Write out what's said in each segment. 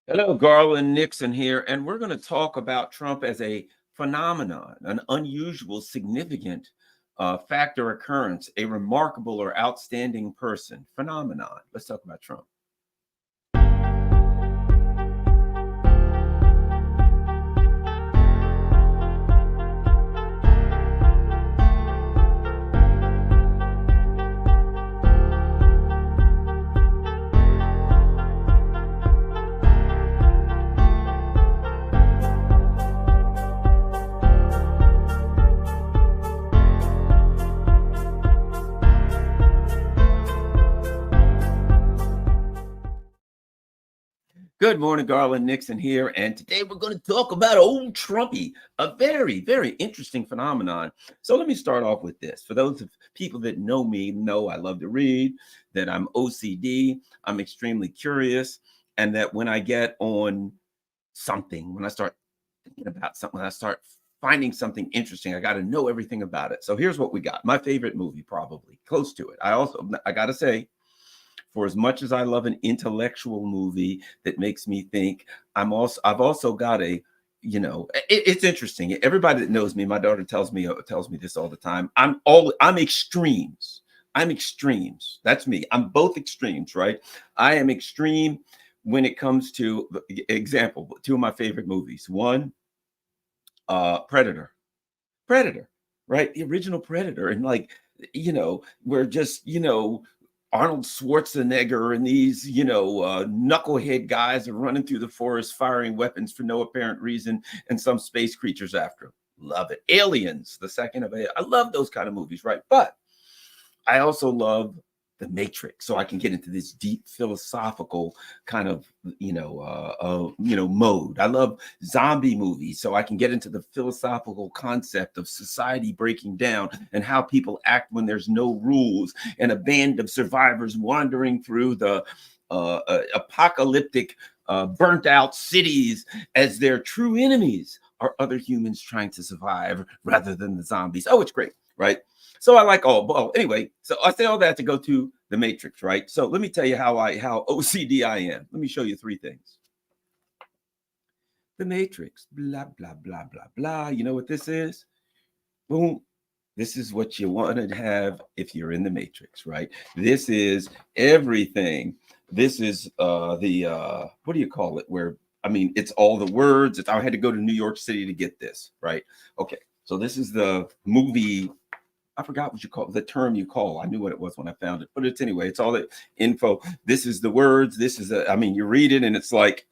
Hello, Garland Nixon here, and we're going to talk about Trump as a phenomenon, an unusual, significant factor occurrence, a remarkable or outstanding person phenomenon. Let's talk about Trump. Good morning, Garland Nixon here, and today we're going to talk about old Trumpy, a very, very interesting phenomenon. So let me start off with this. For those of people that know me, know I love to read, that I'm OCD, I'm extremely curious, and that when I get on something, when I start thinking about something, when I start finding something interesting, I got to know everything about it. So here's what we got. My favorite movie, probably close to it. I got to say, for as much as I love an intellectual movie that makes me think, I've also got it's interesting. Everybody that knows me, my daughter tells me this all the time. I'm extremes. I'm extremes. That's me. I'm both extremes, right? I am extreme when it comes to example, two of my favorite movies. One, Predator. Predator, right? The original Predator. And we're just, Arnold Schwarzenegger and these, knucklehead guys are running through the forest firing weapons for no apparent reason, and some space creatures after them. Love it. Aliens, the second of it. I love those kind of movies, right? But I also love the Matrix, so I can get into this deep philosophical kind of mode. I love zombie movies, so I can get into the philosophical concept of society breaking down and how people act when there's no rules, and a band of survivors wandering through the apocalyptic, burnt out cities as their true enemies are other humans trying to survive rather than the zombies. Oh, it's great, right? So I like all. Well, anyway, so I say all that to go to the Matrix, right? So let me tell you how OCD I am. Let me show you three things. The Matrix, blah blah blah blah blah. You know what this is? Boom. This is what you want to have if you're in the Matrix, right? This is everything. This is the what do you call it? Where it's all the words. I had to go to New York City to get this, right? Okay, so this is the movie. I forgot what you call the term you call. I knew what it was when I found it, but it's anyway, it's all the info. This is the words. This is you read it and it's like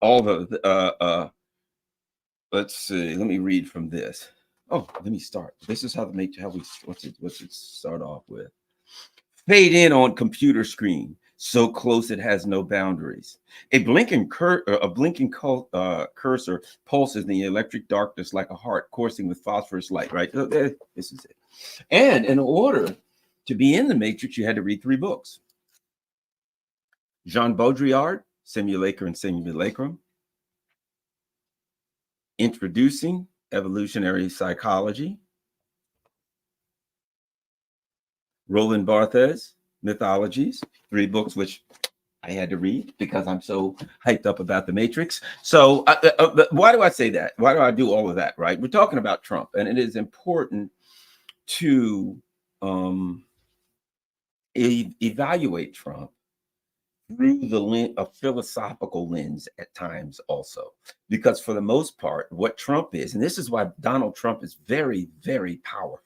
all the let's see. Let me read from this. Oh, let me start. This is what's it start off with? Fade in on computer screen, so close it has no boundaries. A blinking cursor pulses in the electric darkness like a heart coursing with phosphorus light, right? This is it. And in order to be in the Matrix, you had to read 3 books. Jean Baudrillard, Simulacre and Simulacrum. Introducing Evolutionary Psychology. Roland Barthes, Mythologies, 3 books which I had to read because I'm so hyped up about the Matrix. So why do I say that? Why do I do all of that, right? We're talking about Trump, and it is important to evaluate Trump through a philosophical lens at times also. Because for the most part, what Trump is, and this is why Donald Trump is very, very powerful.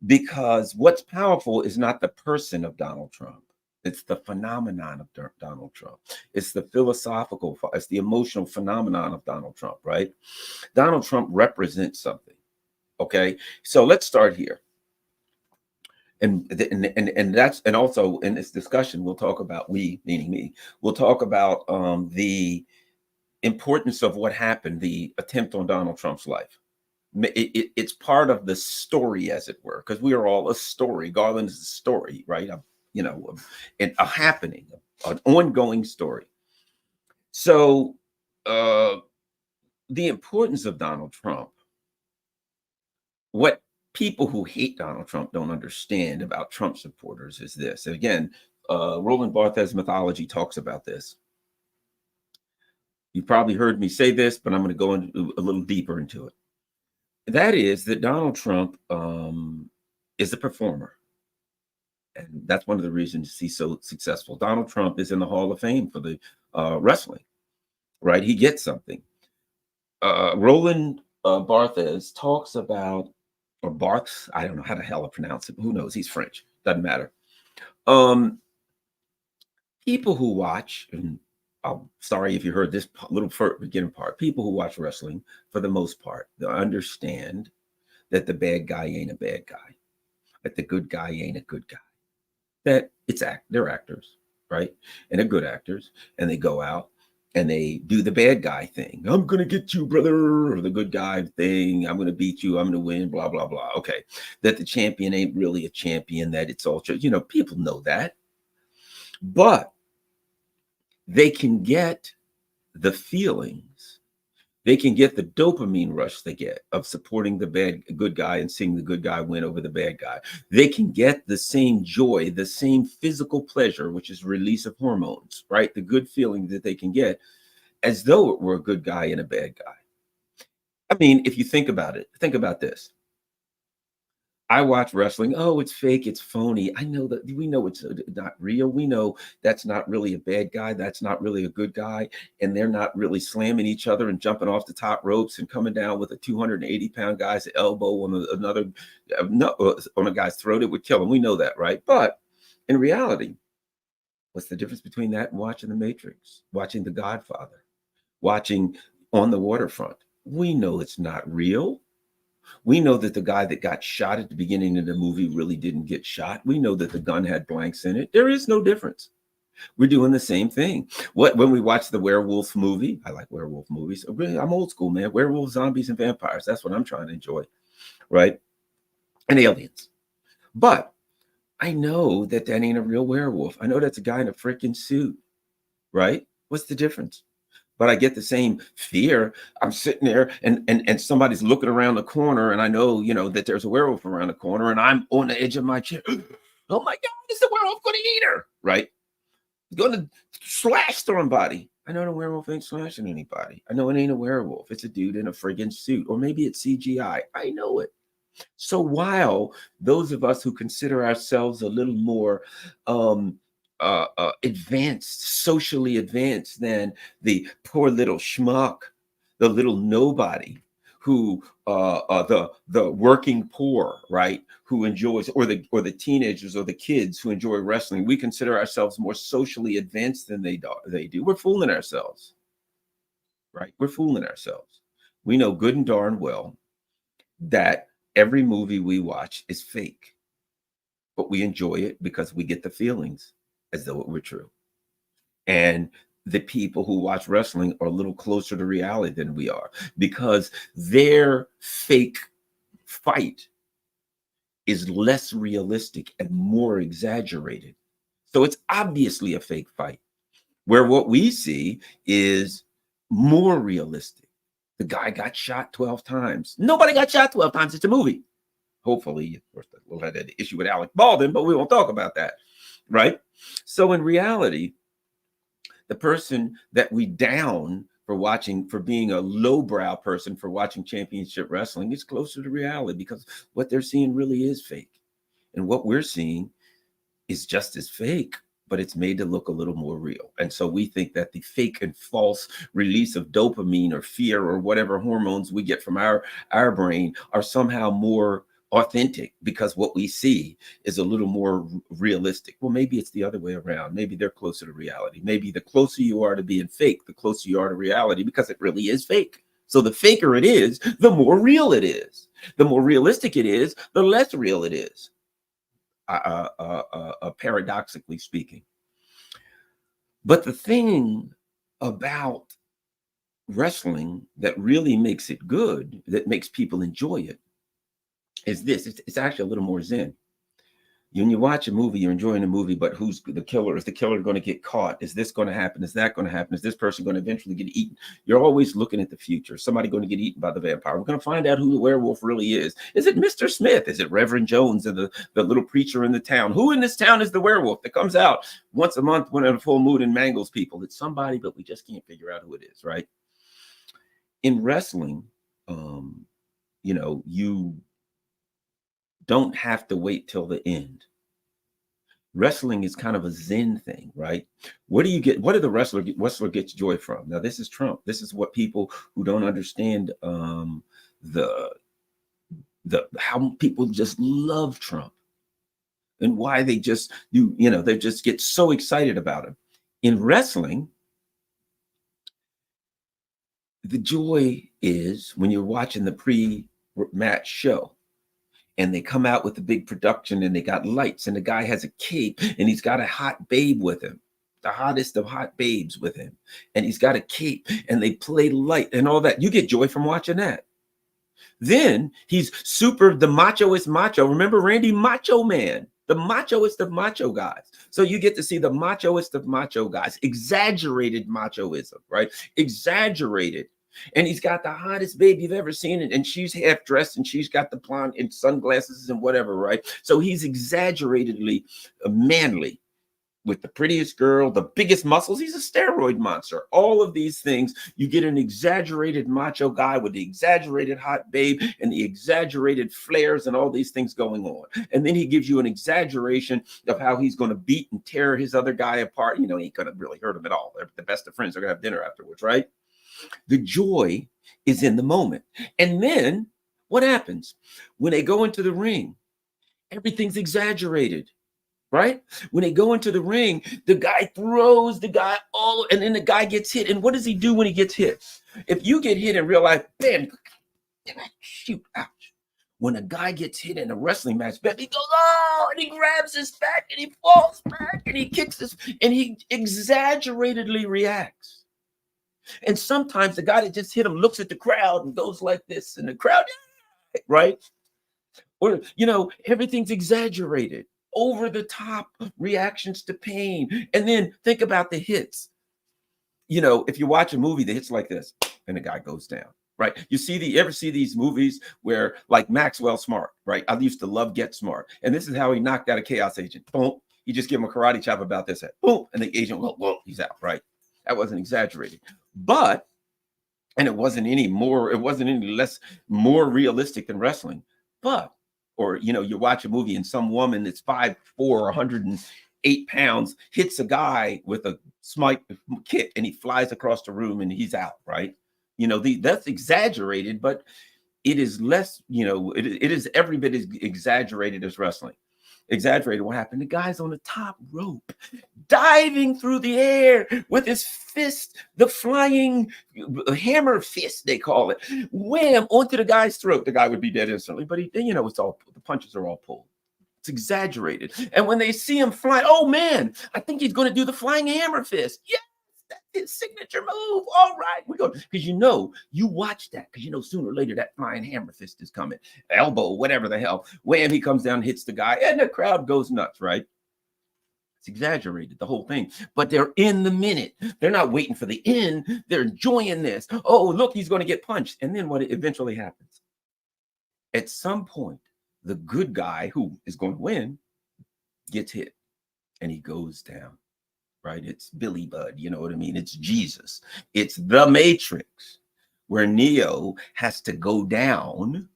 Because what's powerful is not the person of Donald Trump. It's the phenomenon of Donald Trump. It's the philosophical, it's the emotional phenomenon of Donald Trump, right? Donald Trump represents something, okay? So let's start here. And also in this discussion, we'll talk about, we, meaning me, we'll talk about the importance of what happened, the attempt on Donald Trump's life. It's part of the story, as it were, because we are all a story. Garland is a story, right? A happening, an ongoing story. So the importance of Donald Trump, what people who hate Donald Trump don't understand about Trump supporters is this. And again, Roland Barthes mythology talks about this. You've probably heard me say this, but I'm going to go into a little deeper into it. That is that Donald Trump is a performer. And that's one of the reasons he's so successful. Donald Trump is in the Hall of Fame for the wrestling, right? He gets something. Roland Barthes talks about, or Barthes, I don't know how the hell to pronounce it. Who knows? He's French. Doesn't matter. People who watch, and I'm sorry if you heard this little beginning part, people who watch wrestling, for the most part, they understand that the bad guy ain't a bad guy, that the good guy ain't a good guy, that they're actors, right? And they're good actors, and they go out and they do the bad guy thing. I'm going to get you, brother, or the good guy thing. I'm going to beat you. I'm going to win, blah, blah, blah. Okay. That the champion ain't really a champion, that it's all, people know that. But they can get the feelings. They can get the dopamine rush they get of supporting the good guy and seeing the good guy win over the bad guy. They can get the same joy, the same physical pleasure, which is release of hormones, right? The good feeling that they can get as though it were a good guy and a bad guy. I mean, if you think about it, think about this. I watch wrestling. Oh, it's fake. It's phony. I know that we know it's not real. We know that's not really a bad guy. That's not really a good guy. And they're not really slamming each other and jumping off the top ropes and coming down with a 280-pound guy's elbow on on a guy's throat. It would kill him. We know that, right? But in reality, what's the difference between that and watching The Matrix, watching The Godfather, watching On the Waterfront? We know it's not real. We know that the guy that got shot at the beginning of the movie really didn't get shot. We know that the gun had blanks in it. There is no difference. We're doing the same thing. When we watch the werewolf movie, I like werewolf movies. I'm old school, man. Werewolves, zombies, and vampires. That's what I'm trying to enjoy, right? And aliens. But I know that ain't a real werewolf. I know that's a guy in a freaking suit, right? What's the difference? But I get the same fear. I'm sitting there and somebody's looking around the corner, and I know, that there's a werewolf around the corner, and I'm on the edge of my chair. Oh my God, is the werewolf going to eat her? Right? Going to slash somebody. I know the werewolf ain't slashing anybody. I know it ain't a werewolf. It's a dude in a friggin' suit, or maybe it's CGI. I know it. So while those of us who consider ourselves a little more advanced, socially advanced than the poor little schmuck, the little nobody who the working poor, right, who enjoys, or the teenagers or the kids who enjoy wrestling, we consider ourselves more socially advanced than they do. We're fooling ourselves, right? We're fooling ourselves. We know good and darn well that every movie we watch is fake, but we enjoy it because we get the feelings as though it were true. And the people who watch wrestling are a little closer to reality than we are, because their fake fight is less realistic and more exaggerated. So it's obviously a fake fight, where what we see is more realistic. The guy got shot 12 times. Nobody got shot 12 times. It's a movie. Hopefully, of course, we'll have that issue with Alec Baldwin, but we won't talk about that, right? So in reality, the person that we down for being a lowbrow person for watching championship wrestling is closer to reality, because what they're seeing really is fake. And what we're seeing is just as fake, but it's made to look a little more real. And so we think that the fake and false release of dopamine or fear or whatever hormones we get from our brain are somehow more authentic, because what we see is a little more realistic. Well, maybe it's the other way around. Maybe they're closer to reality. Maybe the closer you are to being fake, the closer you are to reality, because it really is fake. So the faker it is, the more real it is. The more realistic it is, the less real it is. Paradoxically speaking. But the thing about wrestling that really makes it good, that makes people enjoy it, is this. It's actually a little more zen. When you watch a movie, you're enjoying the movie, but who's the killer? Is the killer going to get caught? Is this going to happen? Is that going to happen? Is this person going to eventually get eaten? You're always looking at the future. Somebody going to get eaten by the vampire. We're going to find out who the werewolf really is. Is it Mr. Smith? Is it Reverend Jones and the little preacher in the town? Who in this town is the werewolf that comes out once a month when in a full moon and mangles people? It's somebody, but we just can't figure out who it is, right? In wrestling, you don't have to wait till the end. Wrestling is kind of a Zen thing, right? What do you get? What do the wrestler gets joy from? Now, this is Trump. This is what people who don't understand the how people just love Trump and why they just they just get so excited about him. In wrestling, the joy is when you're watching the pre-match show and they come out with the big production and they got lights and the guy has a cape and he's got a hot babe with him, the hottest of hot babes with him. And he's got a cape and they play light and all that. You get joy from watching that. Then he's the machoist macho. Remember Randy Macho Man, the machoist of macho guys. So you get to see the machoist of macho guys, exaggerated machoism, right? Exaggerated. And he's got the hottest babe you've ever seen, and she's half dressed, and she's got the blonde and sunglasses and whatever, right? So he's exaggeratedly manly with the prettiest girl, the biggest muscles. He's a steroid monster. All of these things, you get an exaggerated macho guy with the exaggerated hot babe and the exaggerated flares and all these things going on. And then he gives you an exaggeration of how he's going to beat and tear his other guy apart. He ain't going to really hurt him at all. They're the best of friends. They're going to have dinner afterwards, right? The joy is in the moment. And then what happens? When they go into the ring, everything's exaggerated, right? When they go into the ring, the guy throws the guy and then the guy gets hit. And what does he do when he gets hit? If you get hit in real life, bam, shoot, ouch. When a guy gets hit in a wrestling match, bam, he goes, oh, and he grabs his back and he falls back and he kicks and he exaggeratedly reacts. And sometimes the guy that just hit him looks at the crowd and goes like this, and the crowd, right? Or, everything's exaggerated, over the top reactions to pain. And then think about the hits. If you watch a movie, the hits like this, and the guy goes down, right? You ever see these movies where, like Maxwell Smart, right? I used to love Get Smart. And this is how he knocked out a chaos agent. Boom. You just give him a karate chop about this. Boom. And the agent, whoa, he's out, right? That wasn't exaggerated. And it wasn't any less more realistic than wrestling. Or you watch a movie and some woman that's 5'4", 108 pounds hits a guy with a smite kick and he flies across the room and he's out, right? That's exaggerated, but it is less, it is every bit as exaggerated as wrestling. Exaggerated. What happened? The guy's on the top rope, diving through the air with his fist, the flying hammer fist, they call it, wham, onto the guy's throat. The guy would be dead instantly, but it's all, the punches are all pulled. It's exaggerated. And when they see him fly, oh man, I think he's going to do the flying hammer fist. Yeah. That's his signature move. All right, we go. Because you watch that because sooner or later that flying hammer fist is coming. Elbow, whatever the hell. Wham, he comes down, hits the guy, and the crowd goes nuts, right? It's exaggerated, the whole thing. But they're in the minute. They're not waiting for the end. They're enjoying this. Oh, look, he's going to get punched. And then what eventually happens? At some point, the good guy who is going to win gets hit and he goes down. Right? It's Billy Budd, you know what I mean? It's Jesus. It's the Matrix, where Neo has to go down,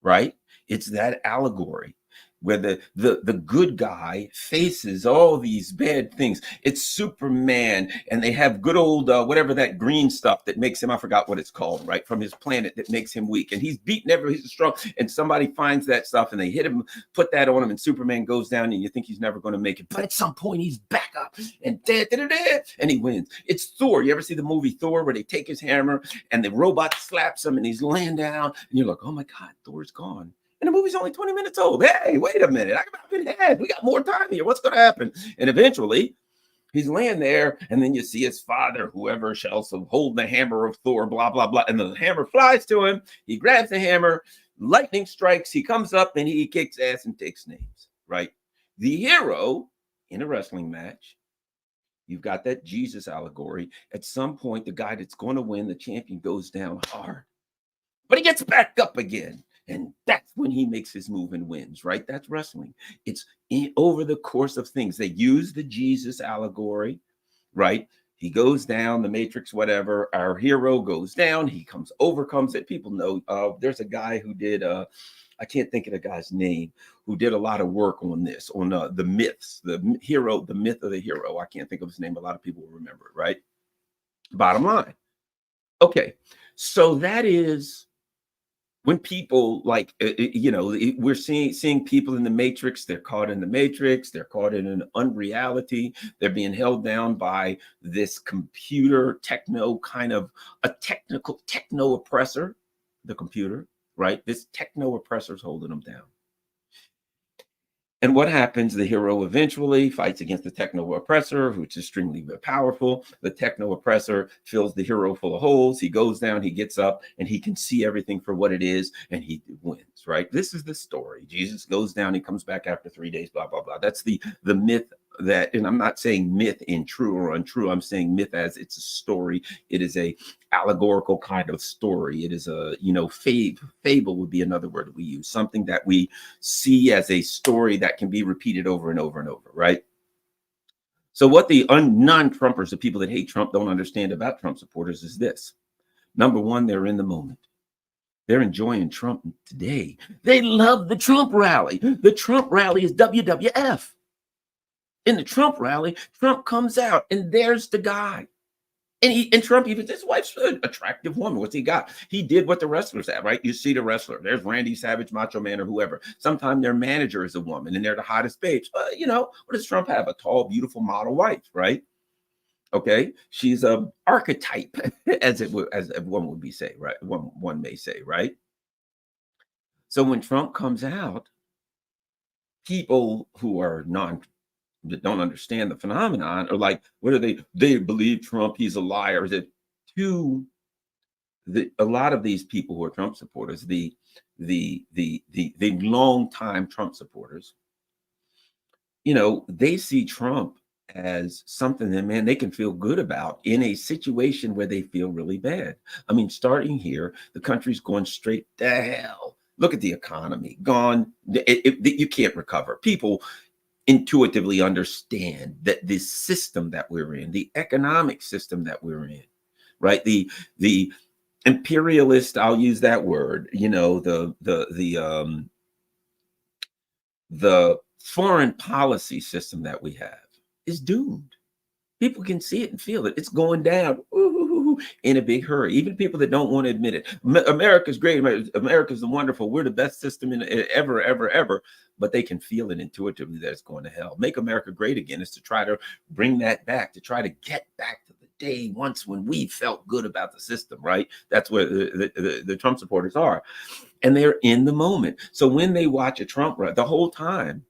right? It's that allegory where the good guy faces all these bad things. It's Superman, and they have good old whatever that green stuff that makes him, I forgot what it's called, right, from his planet that makes him weak, and he's beaten he's strong, and somebody finds that stuff and they hit him, put that on him, and Superman goes down and you think he's never going to make it, but at some point he's back up and and he wins. It's Thor. You ever see the movie Thor where they take his hammer and the robot slaps him and he's laying down and you're like, oh my God, Thor's gone. And the movie's only 20 minutes old. Hey, wait a minute. I've been ahead. We got more time here. What's going to happen? And eventually, he's laying there, and then you see his father, whoever shall hold the hammer of Thor, blah, blah, blah. And the hammer flies to him. He grabs the hammer. Lightning strikes. He comes up, and he kicks ass and takes names, right? The hero in a wrestling match, you've got that Jesus allegory. At some point, the guy that's going to win, the champion, goes down hard, but he gets back up again. And that's when he makes his move and wins, right? That's wrestling. It's over the course of things. They use the Jesus allegory, right? He goes down, the matrix, whatever. Our hero goes down. He overcomes it. People know there's a guy who did, I can't think of the guy's name, who did a lot of work on this, on the myths, the hero, the myth of the hero. I can't think of his name. A lot of people will remember it, right? Bottom line. Okay. So that is when people like, we're seeing people in the matrix. They're caught in the matrix. They're caught in an unreality. They're being held down by this computer techno kind of a techno oppressor, the computer, right? This techno oppressor is holding them down. And what happens? The hero eventually fights against the techno oppressor, which is extremely powerful. The techno oppressor fills the hero full of holes. He goes down, he gets up, and he can see everything for what it is, and he wins, right? This is the story. Jesus goes down, he comes back after 3 days, blah, blah, blah. That's the myth that, and I'm not saying myth in true or untrue. I'm saying myth as it's a story. It is a allegorical kind of story. It is a, fable would be another word we use, something that we see as a story that can be repeated over and over and over, right? So what the non-Trumpers, the people that hate Trump, don't understand about Trump supporters is this. Number one, they're in the moment. They're enjoying Trump today. They love the Trump rally. The Trump rally is WWF. In the Trump rally, Trump comes out and there's the guy. And Trump, even his wife's an attractive woman. What's he got? He did what the wrestlers have, right? You see the wrestler. There's Randy Savage, Macho Man, or whoever. Sometimes their manager is a woman and they're the hottest babes. What does Trump have? A tall, beautiful model wife, right? Okay. She's a archetype, as one would be say, right? One may say, right? So when Trump comes out, people who are that don't understand the phenomenon are like, what are they believe Trump, he's a liar. Is it a lot of these people who are Trump supporters, the long time Trump supporters, they see Trump as something that, man, they can feel good about in a situation where they feel really bad. I mean, starting here, the country's going straight to hell. Look at the economy, gone. You can't recover. People intuitively understand that this system that we're in, the economic system that we're in, right? The imperialist, I'll use that word, the foreign policy system that we have is doomed. People can see it and feel it. It's going down in a big hurry. Even people that don't want to admit it. America's great. America's wonderful. We're the best system ever, ever, ever. But they can feel it intuitively that it's going to hell. Make America great again is to try to bring that back, to try to get back to the day once when we felt good about the system, right? That's where the Trump supporters are. And they're in the moment. So when they watch a Trump rally, the whole time,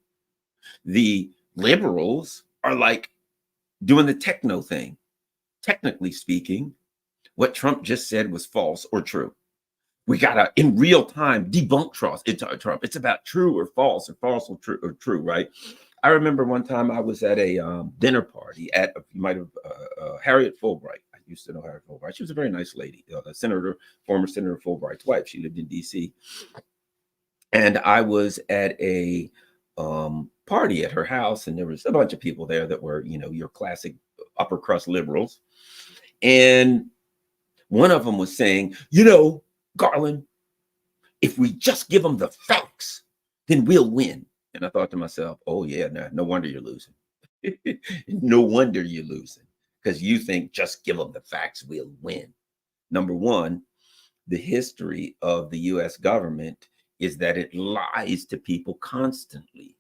the liberals are like, doing the techno thing. Technically speaking, what Trump just said was false or true. We gotta, in real time, debunk Trump. It's about true or false or true, right? I remember one time I was at a dinner party at, you might have, Harriet Fulbright. I used to know Harriet Fulbright. She was a very nice lady, former Senator Fulbright's wife. She lived in DC. And I was at a party at her house, and there was a bunch of people there that were, your classic upper crust liberals. And one of them was saying, Garland, if we just give them the facts, then we'll win. And I thought to myself, oh yeah, no wonder you're losing. No wonder you're losing, because you think just give them the facts, we'll win. Number one, the history of the US government is that it lies to people constantly,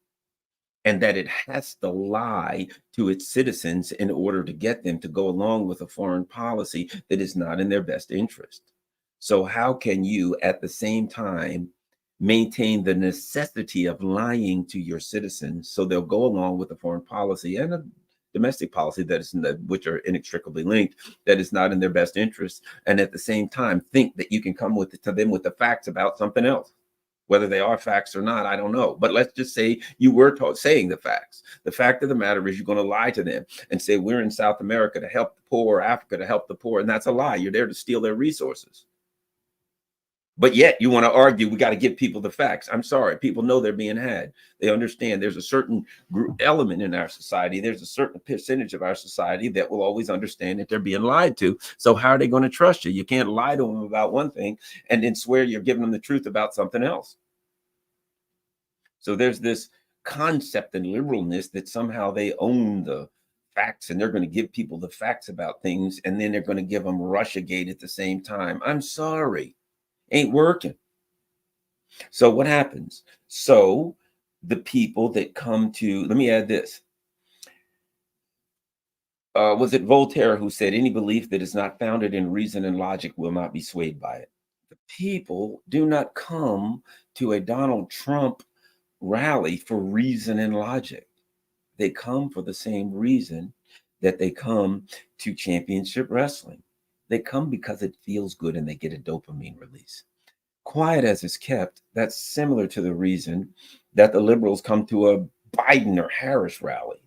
and that it has to lie to its citizens in order to get them to go along with a foreign policy that is not in their best interest. So how can you at the same time maintain the necessity of lying to your citizens so they'll go along with a foreign policy and a domestic policy that is which are inextricably linked, that is not in their best interest, and at the same time think that you can come to them with the facts about something else? Whether they are facts or not, I don't know. But let's just say you were saying the facts. The fact of the matter is you're going to lie to them and say we're in South America to help the poor, or Africa to help the poor. And that's a lie. You're there to steal their resources. But yet you want to argue we got to give people the facts. I'm sorry. People know they're being had. They understand there's a certain group element in our society. There's a certain percentage of our society that will always understand that they're being lied to. So how are they going to trust you? You can't lie to them about one thing and then swear you're giving them the truth about something else. So there's this concept in liberalness that somehow they own the facts and they're going to give people the facts about things, and then they're going to give them Russiagate at the same time. I'm sorry. Ain't working. So what happens? So the people that come to, let me add this. Was it Voltaire who said any belief that is not founded in reason and logic will not be swayed by it? The people do not come to a Donald Trump rally for reason and logic. They come for the same reason that they come to championship wrestling. They come because it feels good and they get a dopamine release. Quiet as it's kept, that's similar to the reason that the liberals come to a Biden or Harris rally.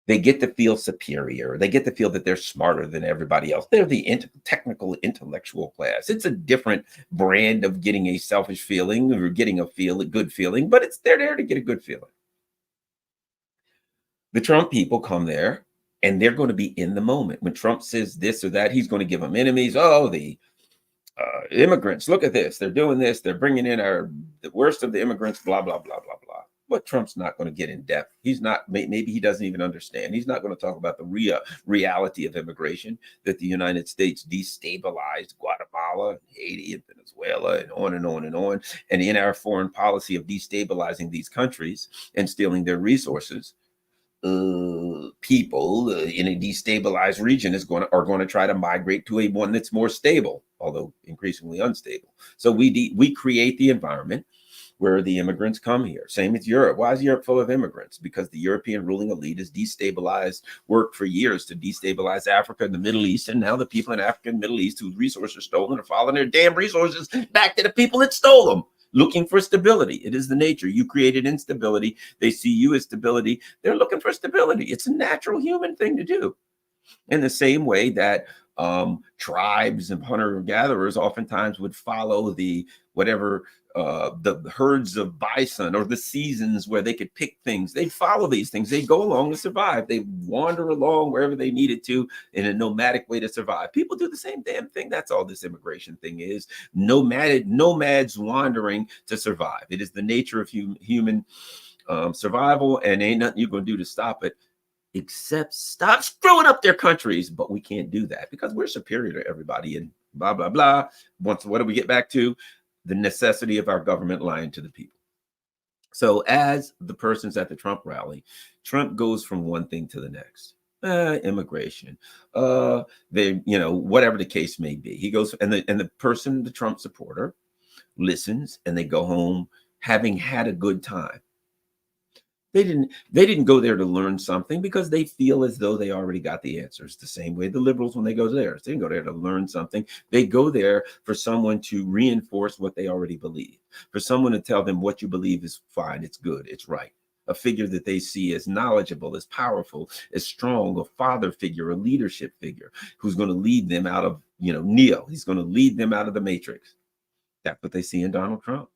They get to feel superior. They get to feel that they're smarter than everybody else. They're the technical intellectual class. It's a different brand of getting a selfish feeling or getting a good feeling, but they're there to get a good feeling. The Trump people come there and they're going to be in the moment. When Trump says this or that, he's going to give them enemies. Oh, the immigrants, look at this. They're doing this. They're bringing in the worst of the immigrants, blah, blah, blah, blah, blah. But Trump's not going to get in depth. He's not, maybe he doesn't even understand. He's not going to talk about the reality of immigration, that the United States destabilized Guatemala, and Haiti, and Venezuela, and on and on and on. And in our foreign policy of destabilizing these countries and stealing their resources, people in a destabilized region are going to try to migrate to a one that's more stable, although increasingly unstable. So we create the environment where the immigrants come here. Same as Europe. Why is Europe full of immigrants? Because the European ruling elite has destabilized, worked for years to destabilize Africa and the Middle East. And now the people in Africa and Middle East whose resources are stolen are following their damn resources back to the people that stole them, looking for stability. It is the nature. You created instability. They see you as stability. They're looking for stability. It's a natural human thing to do. In the same way that tribes and hunter-gatherers oftentimes would follow the herds of bison or the seasons where they could pick things. They follow these things. They go along to survive. They wander along wherever they needed to in a nomadic way to survive. People do the same damn thing. That's all this immigration thing is. Nomads wandering to survive. It is the nature of human survival, and ain't nothing you're going to do to stop it, except stop screwing up their countries. But we can't do that because we're superior to everybody and blah, blah, blah. What do we get back to? The necessity of our government lying to the people. So as the persons at the Trump rally, Trump goes from one thing to the next. Immigration, whatever the case may be. He goes, and the person, the Trump supporter, listens, and they go home having had a good time. They didn't go there to learn something because they feel as though they already got the answers. The same way the liberals, when they go there, they didn't go there to learn something. They go there for someone to reinforce what they already believe, for someone to tell them what you believe is fine, it's good, it's right. A figure that they see as knowledgeable, as powerful, as strong, a father figure, a leadership figure who's going to lead them out of, Neo. He's going to lead them out of the matrix. That's what they see in Donald Trump.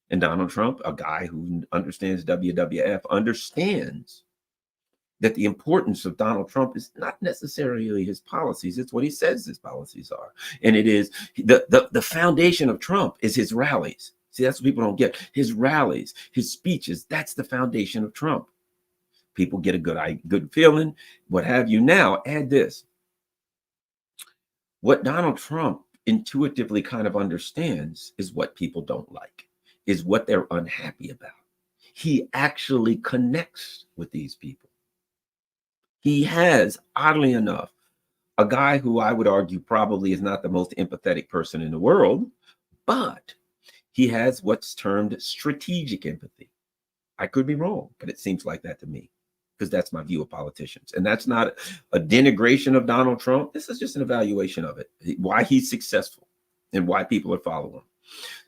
And Donald Trump, a guy who understands WWF, understands that the importance of Donald Trump is not necessarily his policies. It's what he says his policies are. And it is the foundation of Trump is his rallies. See, that's what people don't get. His rallies, his speeches, that's the foundation of Trump. People get a good feeling, what have you. Now, add this. What Donald Trump intuitively kind of understands is what people don't like, is what they're unhappy about. He actually connects with these people. He has, oddly enough, a guy who I would argue probably is not the most empathetic person in the world, but he has what's termed strategic empathy. I could be wrong, but it seems like that to me, because that's my view of politicians. And that's not a denigration of Donald Trump. This is just an evaluation of it, why he's successful and why people are following him.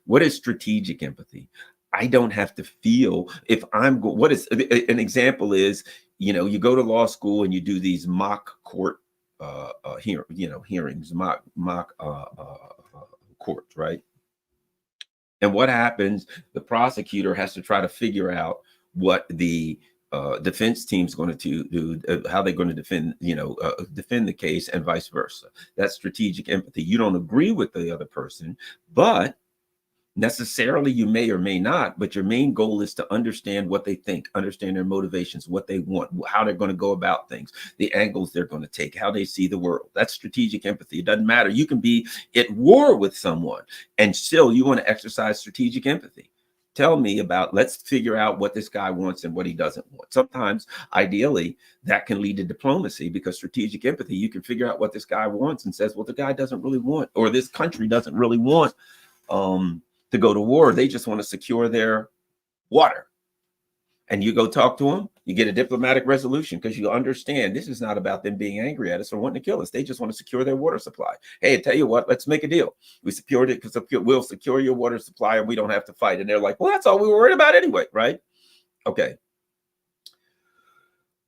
What is strategic empathy? I don't have to feel if what is an example is, you go to law school and you do these mock court hearings, courts, right? And what happens? The prosecutor has to try to figure out what the defense team's going to do, how they're going to defend the case, and vice versa. That's strategic empathy. You don't agree with the other person, but necessarily you may or may not, but your main goal is to understand what they think, understand their motivations, what they want, how they're going to go about things, the angles they're going to take, how they see the world. That's strategic empathy. It doesn't matter. You can be at war with someone and still you want to exercise strategic empathy. Tell me about, let's figure out what this guy wants and what he doesn't want. Sometimes, ideally, that can lead to diplomacy, because strategic empathy, you can figure out what this guy wants and says, well, the guy doesn't really want, or this country doesn't really want to go to war. They just want to secure their water. And you go talk to them, you get a diplomatic resolution, because you understand this is not about them being angry at us or wanting to kill us. They just want to secure their water supply. Hey, I tell you what, let's make a deal. We secured it because we'll secure your water supply and we don't have to fight. And they're like, well, that's all we were worried about anyway, right? Okay.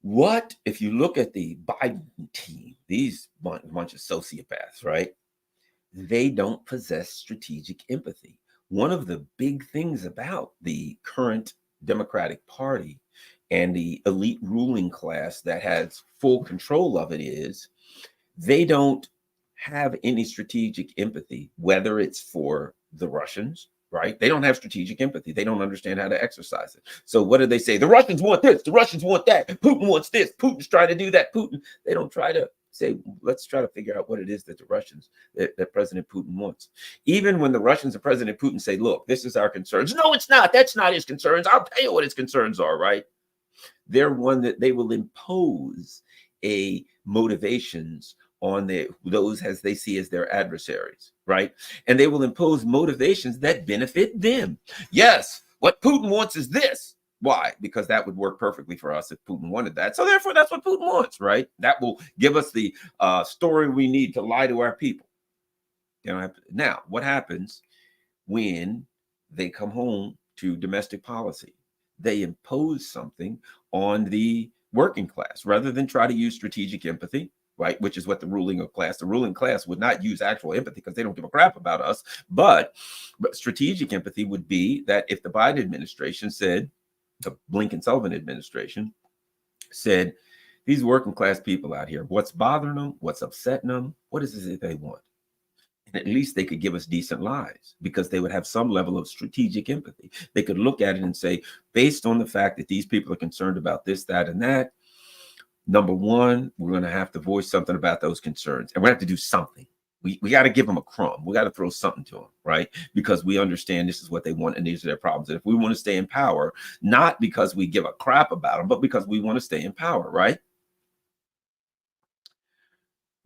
What if you look at the Biden team, these bunch of sociopaths, right? They don't possess strategic empathy. One of the big things about the current Democratic Party and the elite ruling class that has full control of it is they don't have any strategic empathy, whether it's for the Russians, right? They don't have strategic empathy. They don't understand how to exercise it. So what do they say? The Russians want this, the Russians want that, Putin wants this, Putin's trying to do that. They don't try to say, let's try to figure out what it is that the Russians, that President Putin wants. Even when the Russians and President Putin say, look, this is our concerns. No, it's not. That's not his concerns. I'll tell you what his concerns are, right? They're one that they will impose a motivations on those as they see as their adversaries, right? And they will impose motivations that benefit them. Yes, what Putin wants is this. Why? Because that would work perfectly for us if Putin wanted that. So therefore, that's what Putin wants, right? That will give us the story we need to lie to our people. Now, what happens when they come home to domestic policy? They impose something on the working class rather than try to use strategic empathy, right? Which is what the ruling class would not use actual empathy because they don't give a crap about us. But strategic empathy would be that if the Biden administration said, the Blinken-Sullivan administration said, these working class people out here, what's bothering them, what's upsetting them, what is it they want? And at least they could give us decent lives, because they would have some level of strategic empathy. They could look at it and say, based on the fact that these people are concerned about this, that, and that, number one, we're going to have to voice something about those concerns, and we have to do something. We got to give them a crumb. We got to throw something to them, right? Because we understand this is what they want and these are their problems. And if we want to stay in power, not because we give a crap about them, but because we want to stay in power, right?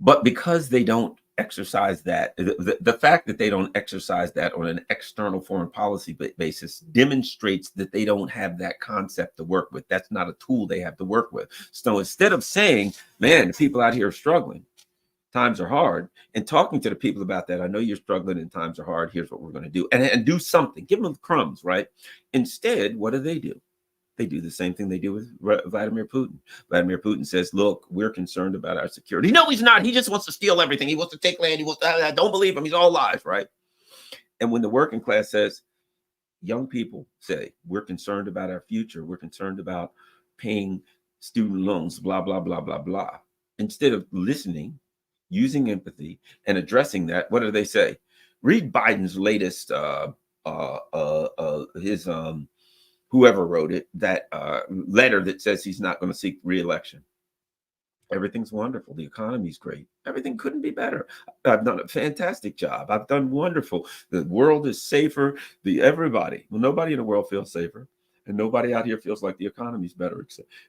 But because they don't exercise that, the fact that they don't exercise that on an external foreign policy basis demonstrates that they don't have that concept to work with. That's not a tool they have to work with. So instead of saying, man, the people out here are struggling, times are hard, and talking to the people about that, I know you're struggling and times are hard, here's what we're going to do, and do something, give them crumbs, right? Instead, what do? They do the same thing they do with Vladimir Putin. Vladimir Putin says, look, we're concerned about our security. No, he's not. He just wants to steal everything. He wants to take land. He wants to, don't believe him. He's all lies, right? And when the working class says, young people say, we're concerned about our future, we're concerned about paying student loans, blah, blah, blah, blah, blah. Instead of listening, using empathy, and addressing that, what do they say? Read Biden's latest, whoever wrote it, that letter that says he's not going to seek re-election. Everything's wonderful. The economy's great. Everything couldn't be better. I've done a fantastic job. I've done wonderful. The world is safer. Everybody, well, nobody in the world feels safer, and nobody out here feels like the economy's better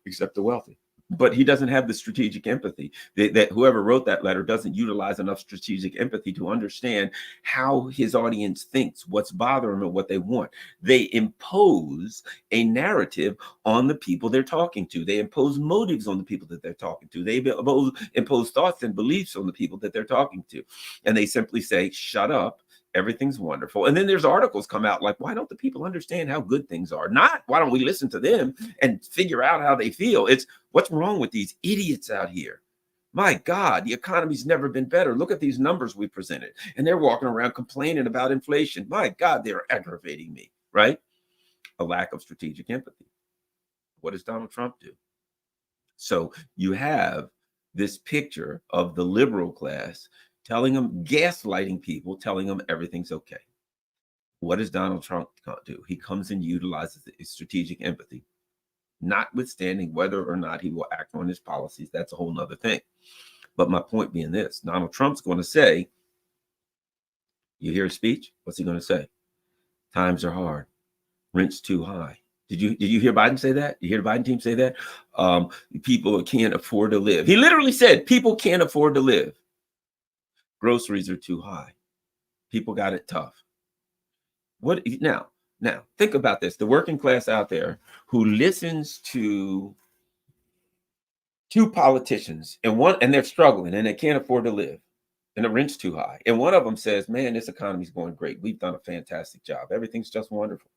except the wealthy. But he doesn't have the strategic empathy. That whoever wrote that letter doesn't utilize enough strategic empathy to understand how his audience thinks, what's bothering them, what they want. They impose a narrative on the people they're talking to. They impose motives on the people that they're talking to. They impose thoughts and beliefs on the people that they're talking to. And they simply say, shut up Everything's wonderful. And then there's articles come out like, why don't the people understand how good things are? Not why don't we listen to them and figure out how they feel? It's what's wrong with these idiots out here? My God, the economy's never been better. Look at these numbers we presented. And they're walking around complaining about inflation. My God, they're aggravating me, right? A lack of strategic empathy. What does Donald Trump do? So you have this picture of the liberal class telling them, gaslighting people, telling them everything's okay. What does Donald Trump do? He comes and utilizes strategic empathy, notwithstanding whether or not he will act on his policies. That's a whole nother thing. But my point being this, Donald Trump's going to say, you hear his speech? What's he going to say? Times are hard. Rent's too high. Did you hear Biden say that? You hear the Biden team say that? People can't afford to live. He literally said people can't afford to live. Groceries are too high. People got it tough. What now think about this. The working class out there who listens to two politicians and they're struggling and they can't afford to live and the rent's too high. And one of them says, man, this economy's going great. We've done a fantastic job. Everything's just wonderful.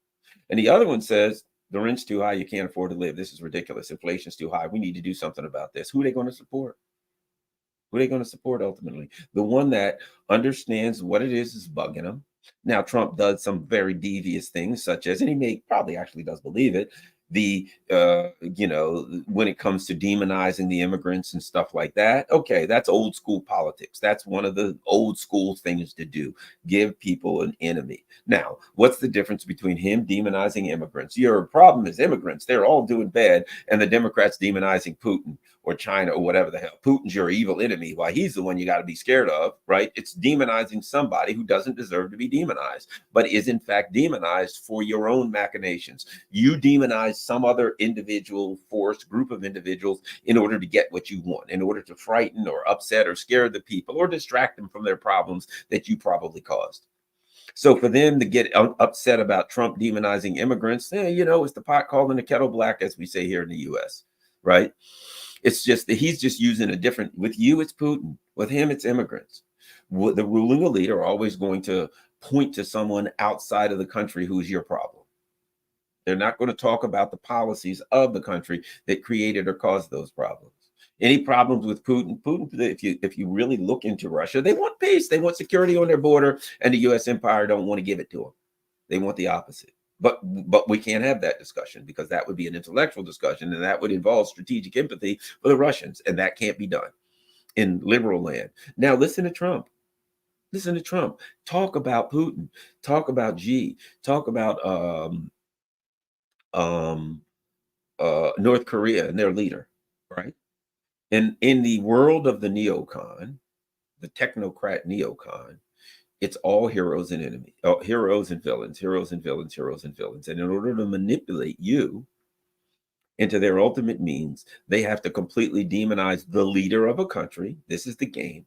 And the other one says, the rent's too high. You can't afford to live. This is ridiculous. Inflation's too high. We need to do something about this. Who are they going to support? Who are they going to support ultimately? The one that understands what it is bugging them. Now, Trump does some very devious things, such as, and he probably actually does believe it, when it comes to demonizing the immigrants and stuff like that. Okay, that's old school politics. That's one of the old school things to do. Give people an enemy. Now, what's the difference between him demonizing immigrants? Your problem is immigrants. They're all doing bad. And the Democrats demonizing Putin or China or whatever the hell. Putin's your evil enemy. Why, he's the one you got to be scared of, right? It's demonizing somebody who doesn't deserve to be demonized, but is in fact demonized for your own machinations. You demonize some other individual force, group of individuals in order to get what you want, in order to frighten or upset or scare the people or distract them from their problems that you probably caused. So for them to get upset about Trump demonizing immigrants, it's the pot calling the kettle black, as we say here in the US, right? It's just that he's just using a different, with you, it's Putin. With him, it's immigrants. The ruling elite are always going to point to someone outside of the country who's your problem. They're not going to talk about the policies of the country that created or caused those problems. Any problems with Putin, if you really look into Russia, they want peace. They want security on their border, and the U.S. empire don't want to give it to them. They want the opposite. But we can't have that discussion because that would be an intellectual discussion, and that would involve strategic empathy for the Russians, and that can't be done in liberal land. Now, listen to Trump. Listen to Trump. Talk about Putin. Talk about Xi. Talk about North Korea and their leader, right? And in the world of the neocon, the technocrat neocon, it's all heroes and enemies, heroes and villains, heroes and villains, heroes and villains. And in order to manipulate you into their ultimate means, they have to completely demonize the leader of a country. This is the game.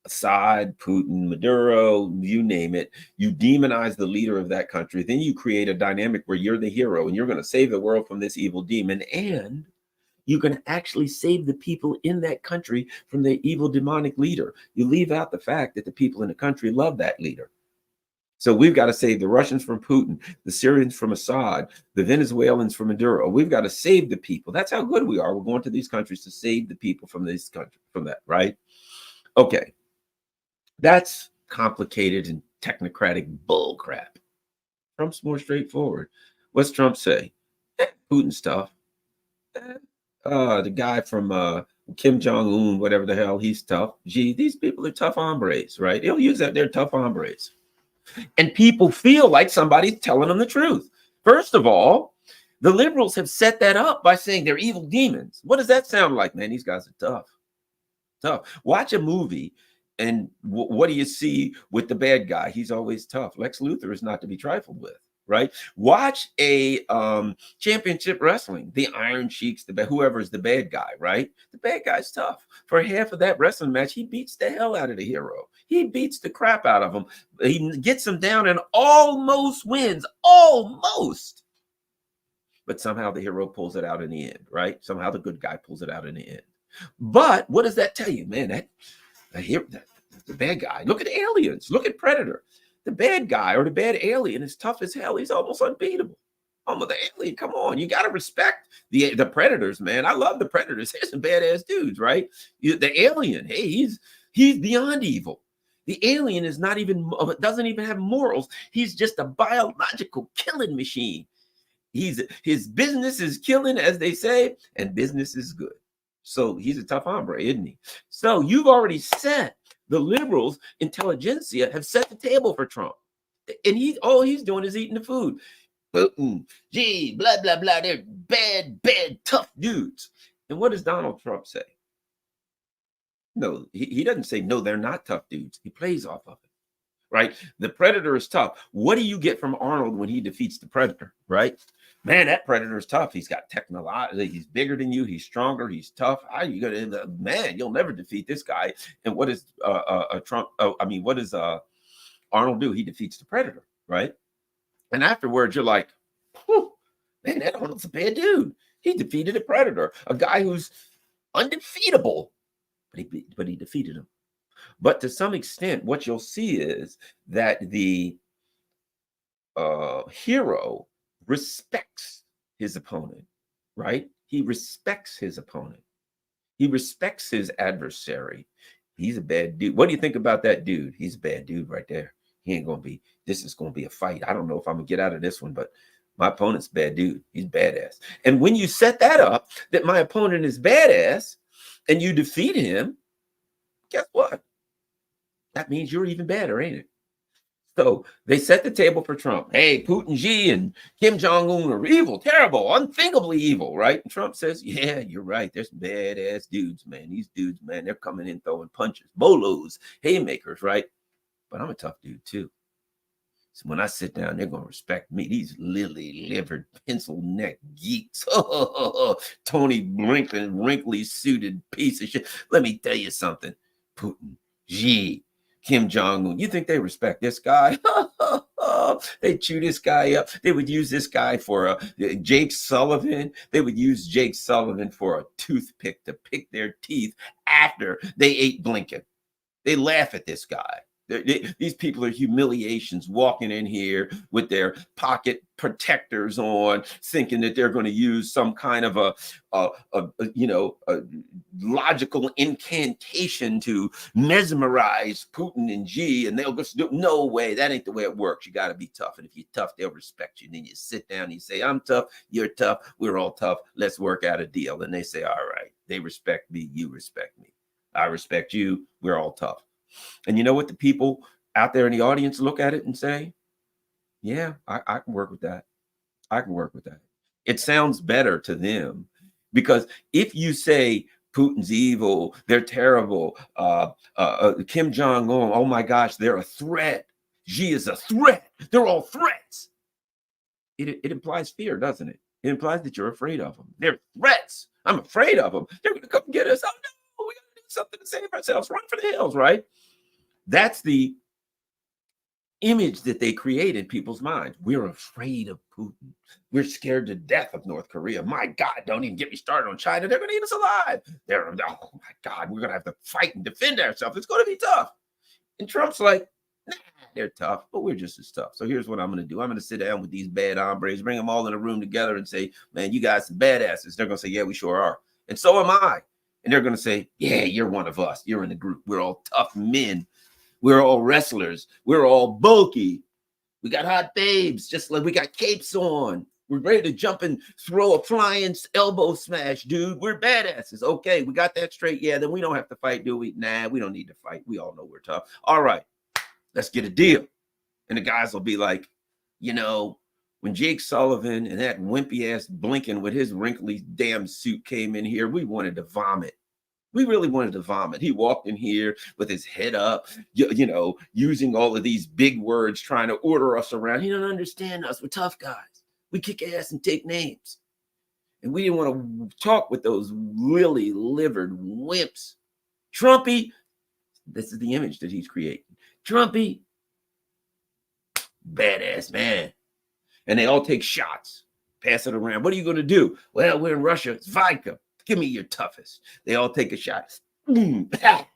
Assad, Putin, Maduro, you name it. You demonize the leader of that country. Then you create a dynamic where you're the hero and you're going to save the world from this evil demon. And you can actually save the people in that country from the evil demonic leader. You leave out the fact that the people in the country love that leader. So we've got to save the Russians from Putin, the Syrians from Assad, the Venezuelans from Maduro. We've got to save the people. That's how good we are. We're going to these countries to save the people from this country, from that, right? Okay. That's complicated and technocratic bull crap. Trump's more straightforward. What's Trump say? Putin's tough. The guy from Kim Jong-un, whatever the hell, he's tough. Gee, these people are tough hombres, right? He'll use that. They're tough hombres. And people feel like somebody's telling them the truth. First of all, the liberals have set that up by saying they're evil demons. What does that sound like? Man, these guys are tough. Tough. Watch a movie. And what do you see with the bad guy? He's always tough. Lex Luthor is not to be trifled with, right? Watch a championship wrestling. The Iron Sheiks, whoever's the bad guy, right? The bad guy's tough. For half of that wrestling match, he beats the hell out of the hero. He beats the crap out of him. He gets him down and almost wins. Almost. But somehow the hero pulls it out in the end, right? Somehow the good guy pulls it out in the end. But what does that tell you, man? The bad guy. Look at Aliens. Look at Predator. The bad guy or the bad alien is tough as hell. He's almost unbeatable. Almost the alien. Come on, you got to respect the predators, man. I love the predators. They're some badass dudes, right? The alien, hey, he's beyond evil. The alien is not even doesn't even have morals. He's just a biological killing machine. His business is killing, as they say, and business is good. So he's a tough hombre, isn't he? So you've already set the liberals, intelligentsia, have set the table for Trump. And all he's doing is eating the food. Putin, gee, blah, blah, blah. They're bad, tough dudes. And what does Donald Trump say? No, he doesn't say, no, they're not tough dudes. He plays off of it, right? The predator is tough. What do you get from Arnold when he defeats the predator, right? Man, that predator is tough. He's got technology. He's bigger than you. He's stronger. He's tough. How are you gonna? Man, you'll never defeat this guy. And what does Trump? What does Arnold do? He defeats the predator, right? And afterwards, you're like, man, that Arnold's a bad dude. He defeated a predator, a guy who's undefeatable, but he defeated him. But to some extent, what you'll see is that the hero respects his opponent, right? He respects his opponent. He respects his adversary. He's a bad dude. What do you think about that dude? He's a bad dude right there. He ain't going to be, this is going to be a fight. I don't know if I'm going to get out of this one, but my opponent's a bad dude. He's badass. And when you set that up, that my opponent is badass, and you defeat him, guess what? That means you're even better, ain't it? So they set the table for Trump. Hey, Putin, Xi, and Kim Jong-un are evil, terrible, unthinkably evil, right? And Trump says, yeah, you're right. There's some badass dudes, man. These dudes, man, they're coming in throwing punches, bolos, haymakers, right? But I'm a tough dude, too. So when I sit down, they're going to respect me. These lily-livered, pencil-neck geeks. Tony Blinken, wrinkly-suited piece of shit. Let me tell you something. Putin, Xi, Kim Jong-un, you think they respect this guy? They chew this guy up. They would use this guy for Jake Sullivan. They would use Jake Sullivan for a toothpick to pick their teeth after they ate Blinken. They laugh at this guy. These people are humiliations, walking in here with their pocket protectors on, thinking that they're going to use some kind of a logical incantation to mesmerize Putin and Xi, and they'll just do, no way, that ain't the way it works. You got to be tough, and if you're tough, they'll respect you. And then you sit down and you say, I'm tough, you're tough, we're all tough, let's work out a deal. And they say, all right, they respect me, you respect me, I respect you, we're all tough. And you know what the people out there in the audience look at it and say, yeah, I can work with that. I can work with that. It sounds better to them, because if you say Putin's evil, they're terrible, Kim Jong-un, oh my gosh, they're a threat, Xi is a threat, they're all threats. It implies fear, doesn't it? It implies that you're afraid of them. They're threats. I'm afraid of them. They're going to come get us. Oh no, we got to do something to save ourselves. Run for the hills, right? That's the image that they create in people's minds. We're afraid of Putin. We're scared to death of North Korea. My God, don't even get me started on China. They're going to eat us alive. Oh my God, we're going to have to fight and defend ourselves. It's going to be tough. And Trump's like, nah, they're tough, but we're just as tough. So here's what I'm going to do. I'm going to sit down with these bad hombres, bring them all in a room together and say, man, you guys some badasses. They're going to say, yeah, we sure are. And so am I. And they're going to say, yeah, you're one of us. You're in the group. We're all tough men. We're all wrestlers. We're all bulky. We got hot babes, just like we got capes on. We're ready to jump and throw a flying elbow smash, dude. We're badasses. Okay, we got that straight. Yeah, then we don't have to fight, do we? Nah, we don't need to fight. We all know we're tough. All right, let's get a deal. And the guys will be like, you know, when Jake Sullivan and that wimpy ass Blinken with his wrinkly damn suit came in here, we wanted to vomit. We really wanted to vomit. He walked in here with his head up, you know, using all of these big words, trying to order us around. He don't understand us. We're tough guys. We kick ass and take names. And we didn't want to talk with those lily-livered wimps. Trumpy, this is the image that he's creating. Trumpy, badass man. And they all take shots, pass it around. What are you going to do? Well, we're in Russia. It's vodka. Give me your toughest. They all take a shot. Man,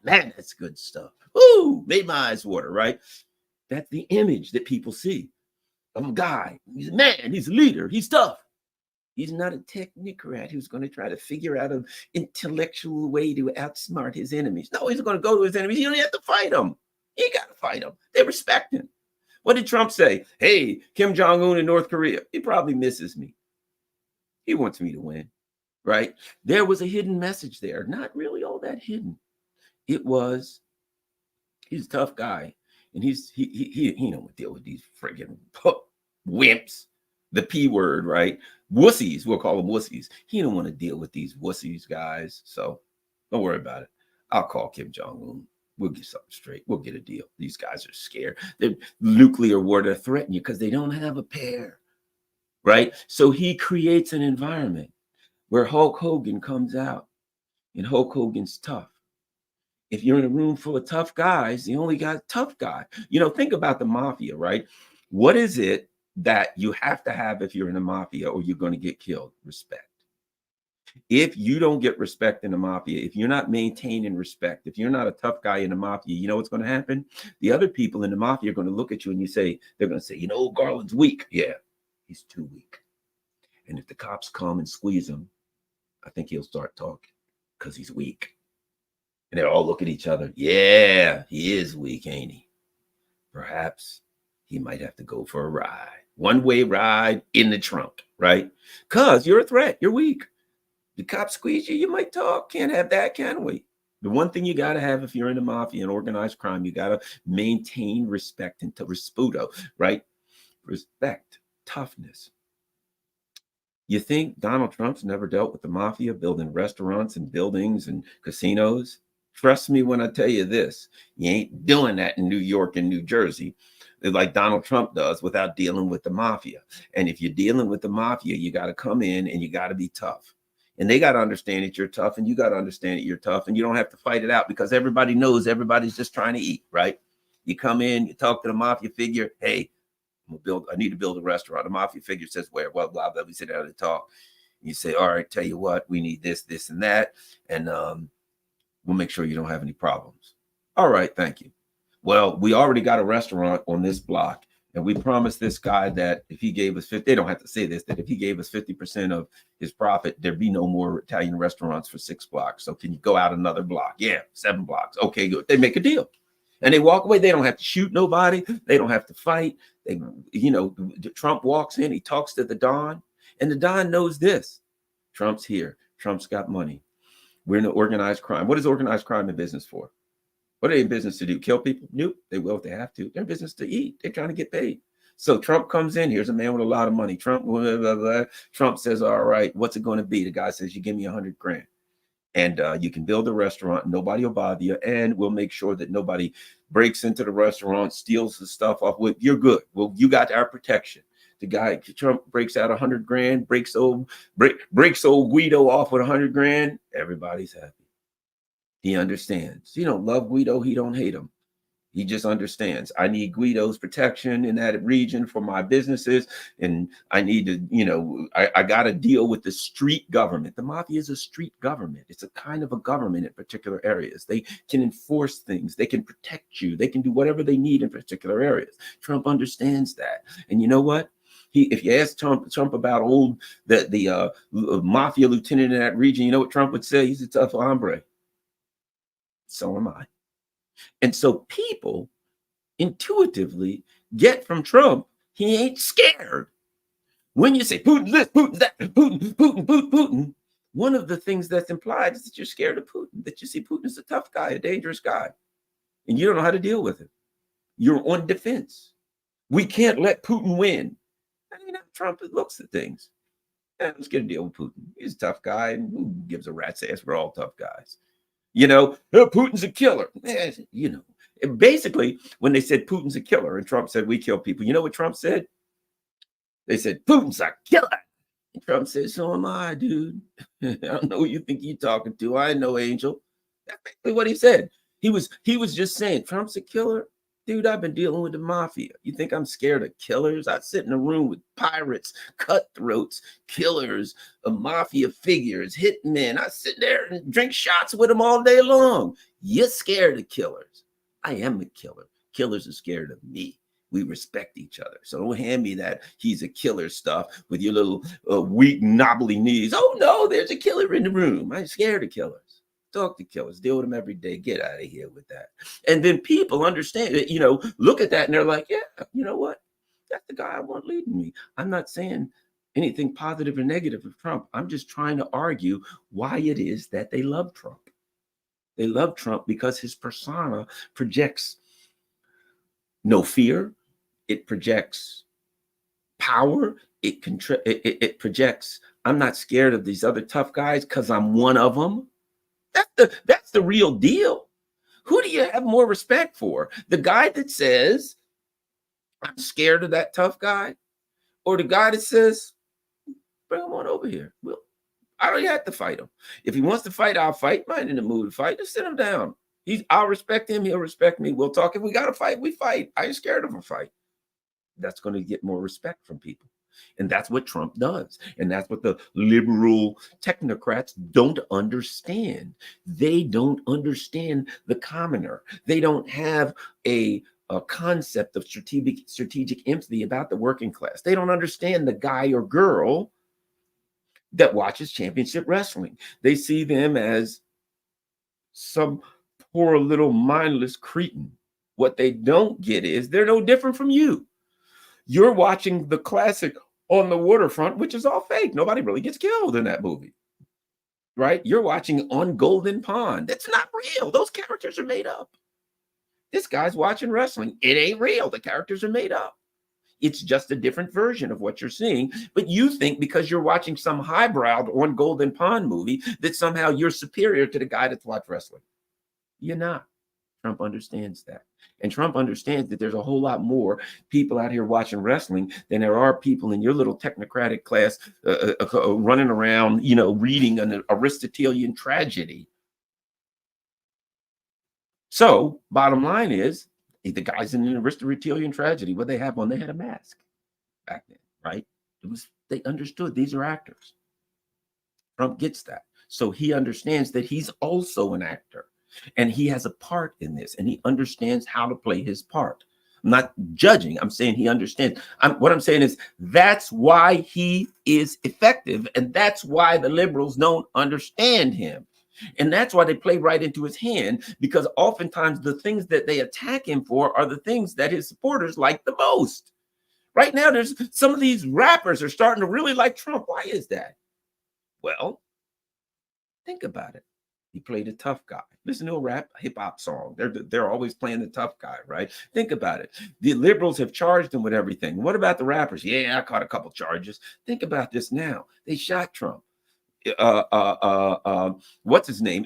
that's good stuff. Ooh, made my eyes water, right? That's the image that people see of a guy. He's a man, he's a leader, he's tough. He's not a technocrat who's going to try to figure out an intellectual way to outsmart his enemies. No, he's going to go to his enemies. You don't have to fight them. You got to fight them. They respect him. What did Trump say? Hey, Kim Jong-un in North Korea, he probably misses me. He wants me to win, right? There was a hidden message there. Not really all that hidden. It was, he's a tough guy. And he don't deal with these friggin' wimps. The P word, right? Wussies, we'll call them wussies. He don't want to deal with these wussies, guys. So don't worry about it. I'll call Kim Jong-un. We'll get something straight. We'll get a deal. These guys are scared. They're nuclear war to threaten you because they don't have a pair, right? So he creates an environment where Hulk Hogan comes out, and Hulk Hogan's tough. If you're in a room full of tough guys, the only guy, tough guy. Think about the mafia, right? What is it that you have to have if you're in the mafia or you're going to get killed? Respect. If you don't get respect in the mafia, if you're not maintaining respect, if you're not a tough guy in the mafia, you know what's going to happen? The other people in the mafia are going to look at you and they're going to say, Garland's weak. Yeah, he's too weak. And if the cops come and squeeze him, I think he'll start talking because he's weak. And they all look at each other. Yeah, he is weak, ain't he? Perhaps he might have to go for a ride. One-way ride in the trunk, right? Because you're a threat. You're weak. The cops squeeze you, you might talk. Can't have that, can we? The one thing you got to have if you're in the mafia and organized crime, you got to maintain respect and respeto, right? Respect, toughness. You think Donald Trump's never dealt with the mafia, building restaurants and buildings and casinos? Trust me when I tell you this, you ain't doing that in New York and New Jersey like Donald Trump does without dealing with the mafia. And if you're dealing with the mafia, you got to come in and you got to be tough. And they got to understand that you're tough, and you got to understand that you're tough, and you don't have to fight it out because everybody knows everybody's just trying to eat, right? You come in, you talk to the mafia figure, hey, I need to build a restaurant. The mafia figure says where, blah, blah, blah. We sit down and talk. You say, all right, tell you what, we need this, this, and that. And we'll make sure you don't have any problems. All right, thank you. Well, we already got a restaurant on this block, and we promised this guy that if he gave us 50, they don't have to say this, that if he gave us 50% of his profit, there'd be no more Italian restaurants for 6 blocks. So can you go out another block? Yeah, 7 blocks. Okay, good. They make a deal. And they walk away. They don't have to shoot nobody. They don't have to fight. Trump walks in, he talks to the Don, and the Don knows this. Trump's here. Trump's got money. We're in organized crime. What is organized crime in business for? What are they in business to do? Kill people? Nope. They will if they have to. They're in business to eat. They're trying to get paid. So Trump comes in. Here's a man with a lot of money. Trump, blah, blah, blah. Trump says, all right, what's it going to be? The guy says, you give me $100 grand. And you can build a restaurant. Nobody will bother you. And we'll make sure that nobody breaks into the restaurant, steals the stuff off. You're good. Well, you got our protection. The guy, Trump, breaks out $100 grand, breaks old Guido off with $100 grand. Everybody's happy. He understands. He don't love Guido. He don't hate him. He just understands. I need Guido's protection in that region for my businesses. And I need to, I got to deal with the street government. The mafia is a street government. It's a kind of a government in particular areas. They can enforce things. They can protect you. They can do whatever they need in particular areas. Trump understands that. And you know what? If you ask Trump about the mafia lieutenant in that region, you know what Trump would say? He's a tough hombre. So am I. And so people intuitively get from Trump, he ain't scared. When you say Putin this, Putin that, Putin, one of the things that's implied is that you're scared of Putin, that you see Putin as a tough guy, a dangerous guy, and you don't know how to deal with him. You're on defense. We can't let Putin win. I mean, how Trump looks at things. Let's get a deal with Putin. He's a tough guy, and who gives a rat's ass? We're all tough guys. Putin's a killer. And basically, when they said Putin's a killer and Trump said we kill people, you know what Trump said? They said, Putin's a killer. And Trump said, so am I, dude. I don't know who you think you're talking to. I know, Angel. That's basically what he said. He was just saying, Trump's a killer. Dude, I've been dealing with the mafia. You think I'm scared of killers? I sit in a room with pirates, cutthroats, killers, mafia figures, hitmen. I sit there and drink shots with them all day long. You're scared of killers. I am a killer. Killers are scared of me. We respect each other. So don't hand me that he's a killer stuff with your little weak, knobbly knees. Oh, no, there's a killer in the room. I'm scared of killers. Talk to killers. Deal with them every day. Get out of here with that. And then people understand it, look at that and they're like, yeah, you know what? That's the guy I want leading me. I'm not saying anything positive or negative of Trump. I'm just trying to argue why it is that they love Trump. They love Trump because his persona projects no fear. It projects power. It projects, I'm not scared of these other tough guys because I'm one of them. That's the real deal. Who do you have more respect for? The guy that says, I'm scared of that tough guy, or the guy that says, bring him on over here. I already had to fight him. If he wants to fight, I'll fight. I'm not in the mood to fight. Just sit him down. I'll respect him. He'll respect me. We'll talk. If we got to fight, we fight. I ain't scared of a fight. That's going to get more respect from people. And that's what Trump does. And that's what the liberal technocrats don't understand. They don't understand the commoner. They don't have a concept of strategic empathy about the working class. They don't understand the guy or girl that watches championship wrestling. They see them as some poor little mindless cretin. What they don't get is they're no different from you. You're watching the classic On the Waterfront, which is all fake. Nobody really gets killed in that movie, right? You're watching On Golden Pond. That's not real. Those characters are made up. This guy's watching wrestling. It ain't real. The characters are made up. It's just a different version of what you're seeing. But you think because you're watching some highbrow On Golden Pond movie that somehow you're superior to the guy that's watched wrestling. You're not. Trump understands that. And Trump understands that there's a whole lot more people out here watching wrestling than there are people in your little technocratic class running around, reading an Aristotelian tragedy. So bottom line is, the guys in an Aristotelian tragedy, what they have on, they had a mask back then, right? They understood these are actors. Trump gets that. So he understands that he's also an actor. And he has a part in this, and he understands how to play his part. I'm not judging. I'm saying he understands. What I'm saying is that's why he is effective, and that's why the liberals don't understand him. And that's why they play right into his hand, because oftentimes the things that they attack him for are the things that his supporters like the most. Right now, there's some of these rappers are starting to really like Trump. Why is that? Well, think about it. He played a tough guy. Listen to a rap hip hop song. They're always playing the tough guy, right? Think about it. The liberals have charged him with everything. What about the rappers? Yeah, I caught a couple charges. Think about this now. They shot Trump. What's his name?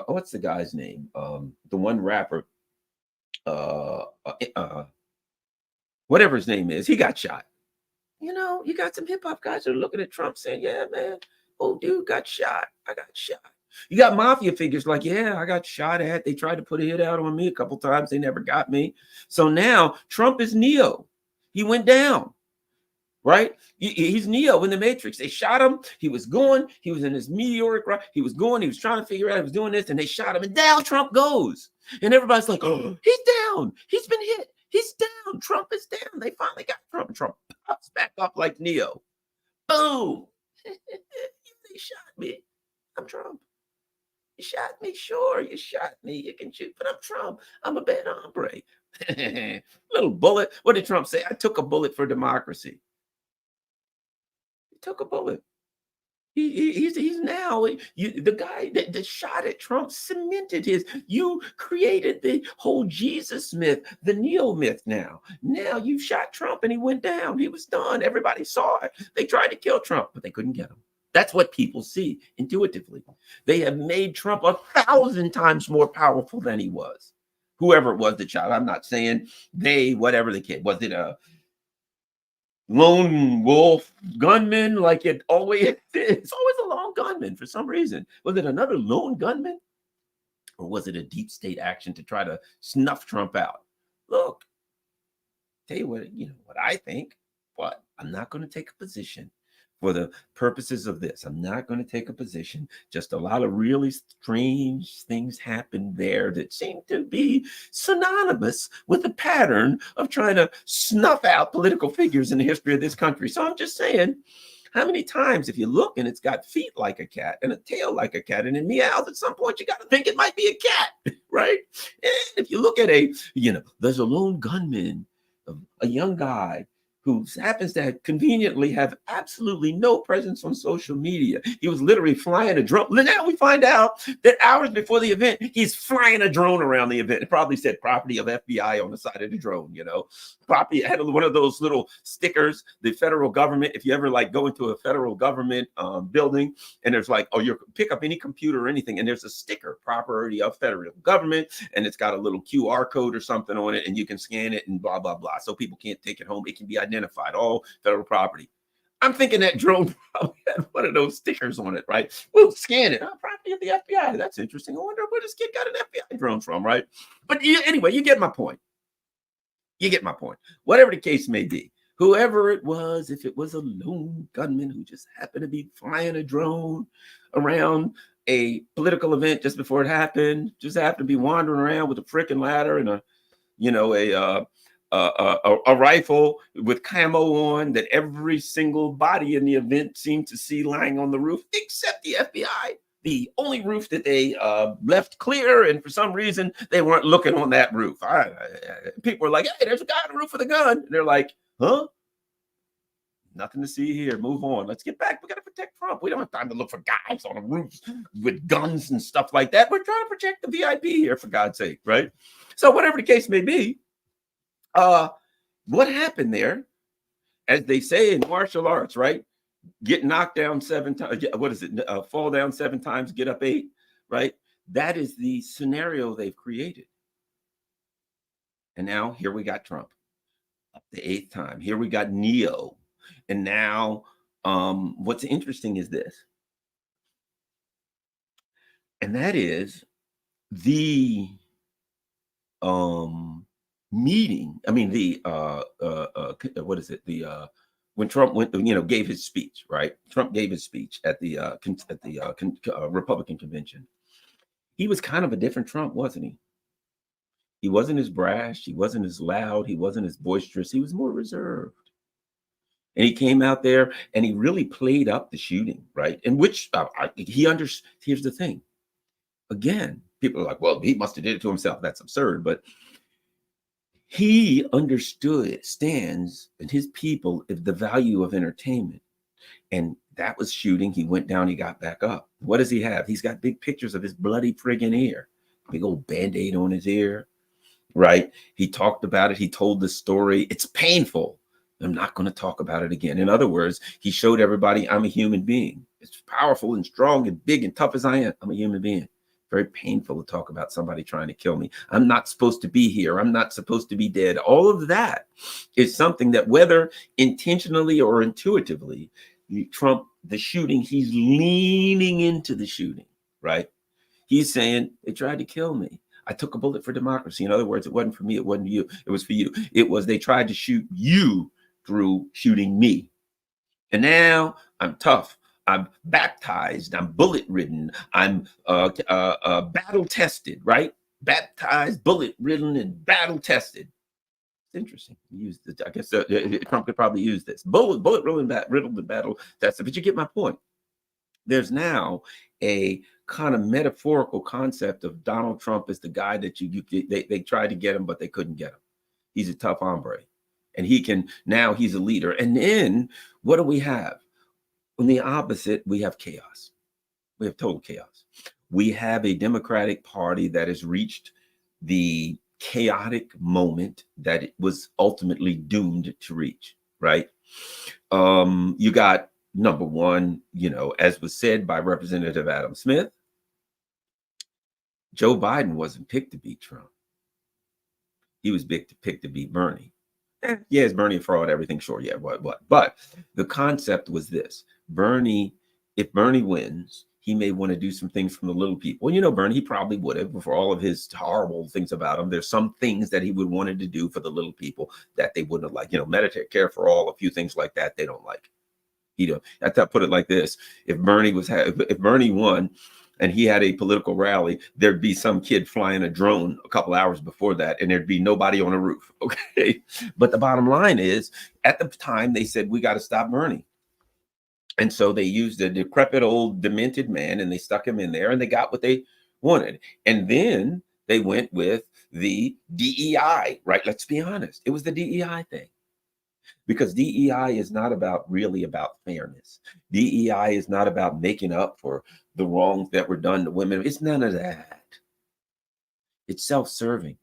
What's the guy's name? The one rapper. Whatever his name is, he got shot. You got some hip hop guys that are looking at Trump saying, "Yeah, man, old dude got shot. I got shot." You got mafia figures like, yeah, I got shot at. They tried to put a hit out on me a couple times. They never got me. So now Trump is Neo. He went down, right? He's Neo in the Matrix. They shot him. He was going. He was in this meteoric, right? He was going. He was trying to figure out he was doing this, and they shot him. And down Trump goes. And everybody's like, oh, he's down. He's been hit. He's down. Trump is down. They finally got Trump. Trump pops back up like Neo. Boom. They shot me. I'm Trump. You shot me, sure, you shot me. You can shoot, but I'm Trump. I'm a bad hombre. Little bullet. What did Trump say? I took a bullet for democracy. He took a bullet. He's now the guy that shot at Trump cemented you created the whole Jesus myth, the Neo myth. Now you shot Trump and he went down. He was done. Everybody saw it. They tried to kill Trump, but they couldn't get him. That's what people see intuitively. They have made Trump 1,000 times more powerful than he was. Whoever it was that shot, I'm not saying whatever the kid. Was it a lone wolf gunman like it always is? It's always a lone gunman for some reason. Was it another lone gunman? Or was it a deep state action to try to snuff Trump out? Look, tell you what I think, but I'm not going to take a position for the purposes of this. I'm not going to take a position. Just a lot of really strange things happened there that seem to be synonymous with the pattern of trying to snuff out political figures in the history of this country. So I'm just saying, how many times, if you look and it's got feet like a cat and a tail like a cat and it meows, at some point you got to think it might be a cat, right? And if you look at there's a lone gunman, a young guy who happens to conveniently have absolutely no presence on social media. He was literally flying a drone. Now we find out that hours before the event, he's flying a drone around the event. It probably said property of FBI on the side of the drone, Property had one of those little stickers, the federal government. If you ever go into a federal government building and there's you pick up any computer or anything, and there's a sticker, property of federal government, and it's got a little QR code or something on it, and you can scan it and blah, blah, blah. So people can't take it home. It can be identified, all federal property. I'm thinking that drone probably had one of those stickers on it, right? We'll scan it. Property of the FBI. That's interesting. I wonder where this kid got an FBI drone from, right? But anyway, you get my point. You get my point. Whatever the case may be, whoever it was, if it was a lone gunman who just happened to be flying a drone around a political event just before it happened, just happened to be wandering around with a freaking ladder and a rifle with camo on that every single body in the event seemed to see lying on the roof, except the FBI. The only roof that they left clear, and for some reason they weren't looking on that roof. People were like, "Hey, there's a guy on the roof with a gun." And they're like, "Huh? Nothing to see here. Move on. Let's get back. We got to protect Trump. We don't have time to look for guys on the roofs with guns and stuff like that. We're trying to protect the VIP here, for God's sake, right?" So whatever the case may be, what happened there, as they say in martial arts, right? Get knocked down 7 times. What is it? Fall down 7 times, get up 8, right? That is the scenario they've created. And now here we got Trump up the 8th time. Here we got Neo. And now what's interesting is this. And that is the meeting. I mean, what is it? When Trump went, gave his speech, right? Trump gave his speech at the Republican convention. He was kind of a different Trump, wasn't he? He wasn't as brash. He wasn't as loud. He wasn't as boisterous. He was more reserved. And he came out there and he really played up the shooting, right? In which he understood. Here's the thing. Again, people are like, well, he must have did it to himself. That's absurd. But he understands, and his people, the value of entertainment. And that was shooting. He went down, he got back up. What does he have? He's got big pictures of his bloody friggin' ear. Big old Band-Aid on his ear, right? He talked about it. He told the story. It's painful. I'm not going to talk about it again. In other words, he showed everybody I'm a human being. As powerful and strong and big and tough as I am, I'm a human being. Very painful to talk about somebody trying to kill me. I'm not supposed to be here. I'm not supposed to be dead. All of that is something that, whether intentionally or intuitively, Trump, the shooting, he's leaning into the shooting, right? He's saying, they tried to kill me. I took a bullet for democracy. In other words, it wasn't for me. It wasn't you. It was for you. It was, they tried to shoot you through shooting me. And now I'm tough. I'm baptized, I'm bullet ridden, I'm battle tested, right? Baptized, bullet ridden, and battle tested. It's interesting. I guess Trump could probably use this. Bullet riddled and battle tested. But you get my point. There's now a kind of metaphorical concept of Donald Trump as the guy that they tried to get him, but they couldn't get him. He's a tough hombre. And he's a leader. And then what do we have? On the opposite, we have chaos. We have total chaos. We have a Democratic Party that has reached the chaotic moment that it was ultimately doomed to reach, right? You got, number one, as was said by Representative Adam Smith, Joe Biden wasn't picked to beat Trump. He was picked to beat Bernie. Yeah, is Bernie a fraud? Everything, sure. Yeah, what? But the concept was this. If Bernie wins, he may want to do some things from the little people. Well, Bernie, he probably would have, for all of his horrible things about him. There's some things that he would wanted to do for the little people that they wouldn't have liked. Medicare for all, a few things like that they don't like. I put it like this: if if Bernie won, and he had a political rally, there'd be some kid flying a drone a couple hours before that, and there'd be nobody on the roof. Okay, but the bottom line is, at the time they said we got to stop Bernie, and so they used a decrepit old demented man, and they stuck him in there, and they got what they wanted, and then they went with the DEI. Right? Let's be honest, it was the DEI thing. Because DEI is not really about fairness. DEI is not about making up for the wrongs that were done to women. It's none of that. It's self-serving.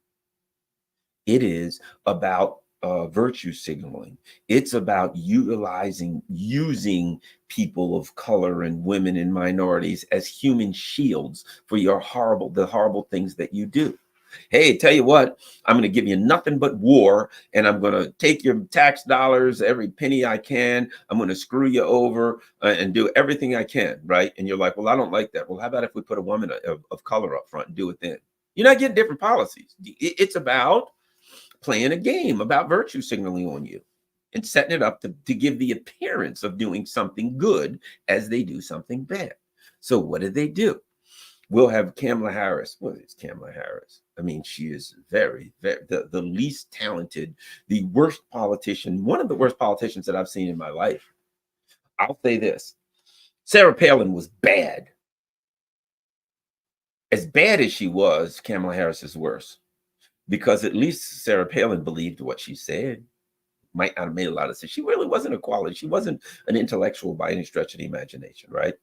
It is about virtue signaling. It's about using people of color and women and minorities as human shields for the horrible things that you do. Hey, tell you what, I'm going to give you nothing but war, and I'm going to take your tax dollars, every penny I can. I'm going to screw you over and do everything I can, right? And you're like, well, I don't like that. Well, how about if we put a woman of color up front and do it then? You're not getting different policies. It's about playing a game about virtue signaling on you and setting it up to give the appearance of doing something good as they do something bad. So what did they do? We'll have Kamala Harris. Well, it's Kamala Harris. I mean, she is very, very the least talented, the worst politician, one of the worst politicians that I've seen in my life. I'll say this: Sarah Palin was bad. As bad as she was, Kamala Harris is worse, because at least Sarah Palin believed what she said. Might not have made a lot of sense. She really wasn't a quality. She wasn't an intellectual by any stretch of the imagination, right?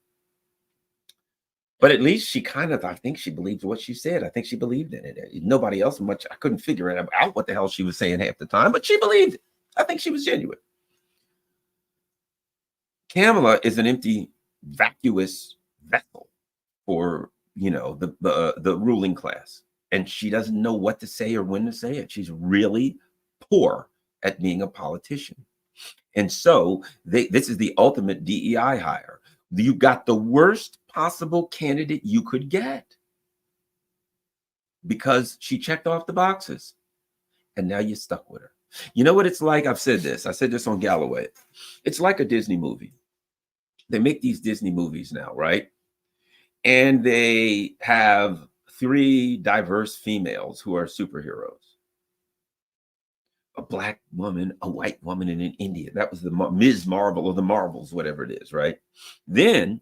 But at least she I think she believed what she said. I think she believed in it. Nobody else much. I couldn't figure it out what the hell she was saying half the time, but she believed it. I think she was genuine. Kamala is an empty, vacuous vessel for, the ruling class. And she doesn't know what to say or when to say it. She's really poor at being a politician. And so this is the ultimate DEI hire. You got the worst possible candidate you could get because she checked off the boxes, and now you're stuck with her. You know what it's like? I said this on Galloway. It's like a Disney movie. They make these Disney movies now, right? And they have 3 diverse females who are superheroes. A black woman, a white woman, and an Indian. That was the Ms. Marvel or the Marvels, whatever it is, right? Then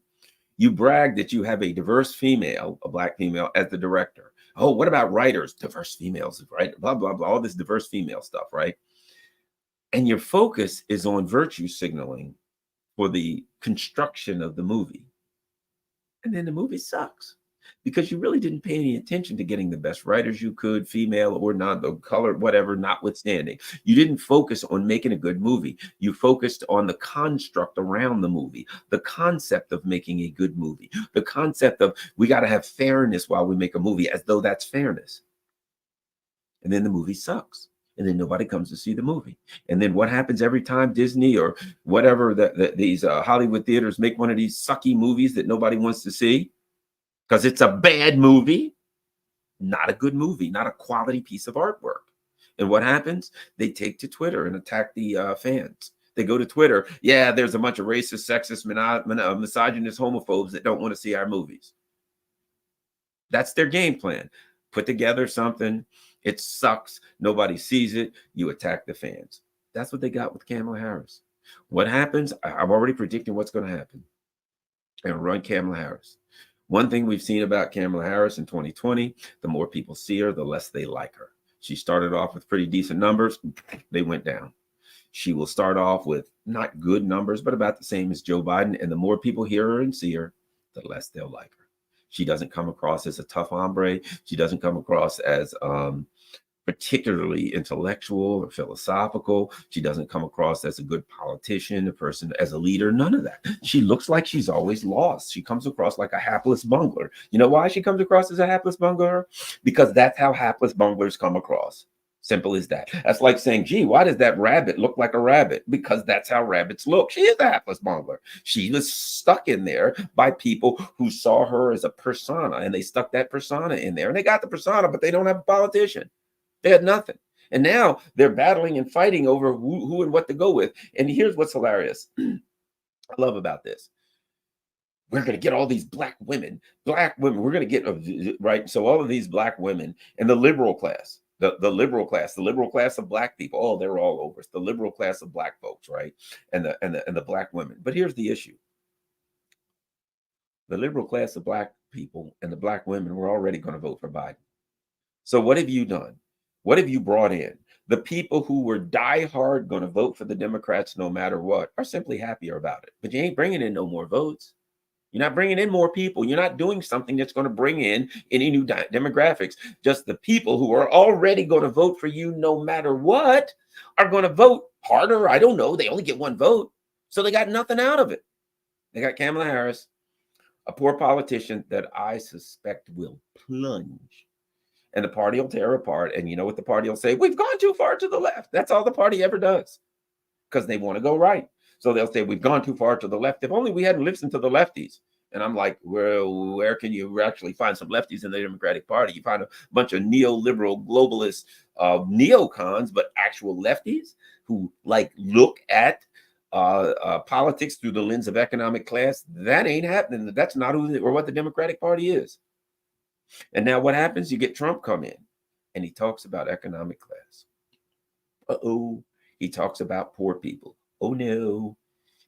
you brag that you have a diverse female, a black female, as the director. Oh, what about writers? Diverse females, right? Blah, blah, blah, all this diverse female stuff, right? And your focus is on virtue signaling for the construction of the movie. And then the movie sucks because you really didn't pay any attention to getting the best writers you could, female or not, the color, whatever, notwithstanding. You didn't focus on making a good movie. You focused on the construct around the movie, the concept of making a good movie, the concept of we got to have fairness while we make a movie, as though that's fairness. And then the movie sucks. And then nobody comes to see the movie. And then what happens every time Disney or whatever these Hollywood theaters make one of these sucky movies that nobody wants to see? Because it's a bad movie, not a good movie, not a quality piece of artwork. And what happens? They take to Twitter and attack the fans. They go to Twitter. Yeah, there's a bunch of racist, sexist, misogynist homophobes that don't want to see our movies. That's their game plan. Put together something. It sucks. Nobody sees it. You attack the fans. That's what they got with Kamala Harris. What happens? I'm already predicting what's going to happen. And run Kamala Harris. One thing we've seen about Kamala Harris in 2020, the more people see her, the less they like her. She started off with pretty decent numbers. They went down. She will start off with not good numbers, but about the same as Joe Biden. And the more people hear her and see her, the less they'll like her. She doesn't come across as a tough hombre. She doesn't come across as particularly intellectual or philosophical. She doesn't come across as a good politician, a person, as a leader, none of that. She looks like she's always lost. She comes across like a hapless bungler. You know why she comes across as a hapless bungler? Because that's how hapless bunglers come across. Simple as that. That's like saying, gee, why does that rabbit look like a rabbit? Because that's how rabbits look. She is a hapless bungler. She was stuck in there by people who saw her as a persona, and they stuck that persona in there. And they got the persona, but they don't have a politician. They had nothing. And now they're battling and fighting over who and what to go with. And here's what's hilarious. I love about this. We're going to get all these black women. We're going to get, right. So all of these black women and the liberal class, the liberal class of black people. Oh, they're all over. It's the liberal class of black folks, right? And the black women. But here's the issue. The liberal class of black people and the black women were already going to vote for Biden. So what have you done? What have you brought in? The people who were diehard going to vote for the Democrats no matter what are simply happier about it. But you ain't bringing in no more votes. You're not bringing in more people. You're not doing something that's going to bring in any new demographics. Just the people who are already going to vote for you no matter what are going to vote harder. I don't know. They only get one vote. So they got nothing out of it. They got Kamala Harris, a poor politician that I suspect will plunge. And the party will tear apart. And you know what the party will say? We've gone too far to the left. That's all the party ever does, because they want to go right. So they'll say, we've gone too far to the left. If only we hadn't listened to the lefties. And I'm like, well, where can you actually find some lefties in the Democratic Party? You find a bunch of neoliberal globalist neocons, but actual lefties who like look at politics through the lens of economic class. That ain't happening. That's not who or what the Democratic Party is. And now what happens? You get Trump come in and he talks about economic class. Uh-oh. He talks about poor people. Oh no.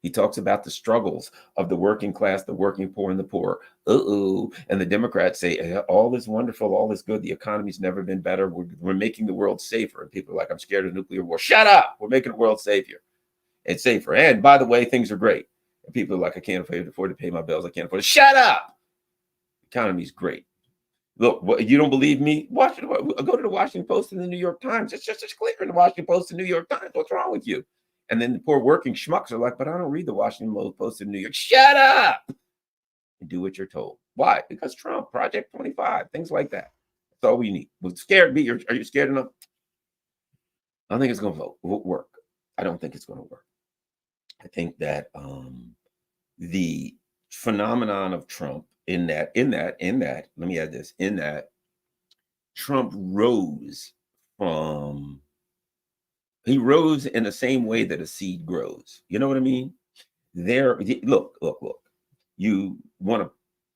He talks about the struggles of the working class, the working poor, and the poor. Uh-oh. And the Democrats say, all is wonderful, all is good. The economy's never been better. We're making the world safer. And people are like, I'm scared of nuclear war. Shut up. We're making the world safer and safer. And by the way, things are great. And people are like, I can't afford to pay my bills. I can't afford to. Shut up. The economy's great. Look, you don't believe me? Go to the Washington Post and the New York Times. It's just as clear in the Washington Post and New York Times. What's wrong with you? And then the poor working schmucks are like, but I don't read the Washington Post in New York. Shut up and do what you're told. Why? Because Trump, Project 25, things like that. That's all we need. Are you scared enough? I don't think it's going to work. I don't think it's going to work. I think that the phenomenon of Trump in that, let me add this, in that Trump rose he rose in the same way that a seed grows. You know what I mean? Look. You want to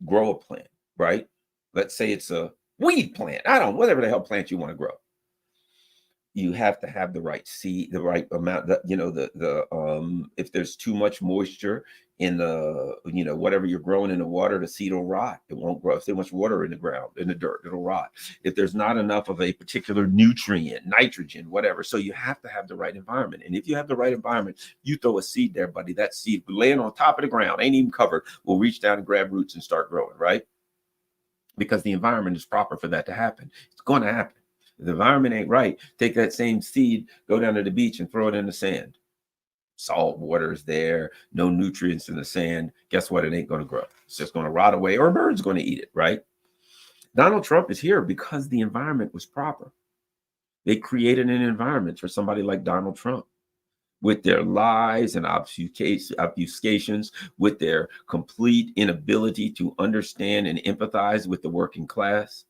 grow a plant, right? Let's say it's a weed plant. Whatever the hell plant you want to grow. You have to have the right seed, the right amount. If there's too much moisture in the, whatever you're growing in the water, the seed will rot. It won't grow. If there's much water in the ground, in the dirt, it'll rot. If there's not enough of a particular nutrient, nitrogen, whatever. So you have to have the right environment. And if you have the right environment, you throw a seed there, buddy. That seed laying on top of the ground, ain't even covered, will reach down and grab roots and start growing, right? Because the environment is proper for that to happen. It's going to happen. If the environment ain't right, take that same seed, go down to the beach and throw it in the sand. Salt water is there, no nutrients in the sand. Guess what? It ain't going to grow. It's just going to rot away, or a bird's going to eat it, right? Donald Trump is here because the environment was proper. They created an environment for somebody like Donald Trump, with their lies and obfuscations, with their complete inability to understand and empathize with the working class.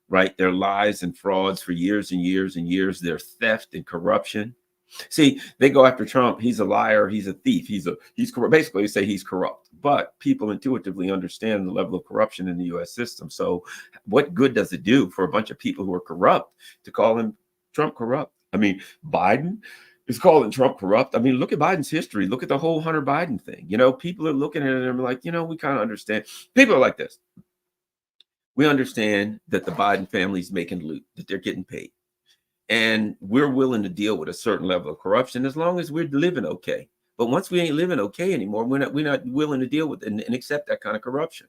Right? Their lies and frauds for years and years and years, their theft and corruption. See, they go after Trump. He's a liar. He's a thief. He's corrupt. Basically, they say he's corrupt. But people intuitively understand the level of corruption in the U.S. system. So what good does it do for a bunch of people who are corrupt to call him Trump corrupt? I mean, Biden is calling Trump corrupt. I mean, look at Biden's history. Look at the whole Hunter Biden thing. People are looking at it and like, we kind of understand. People are like this. We understand that the Biden family is making loot, that they're getting paid. And we're willing to deal with a certain level of corruption as long as we're living okay. But once we ain't living okay anymore, we're not willing to deal with it and accept that kind of corruption.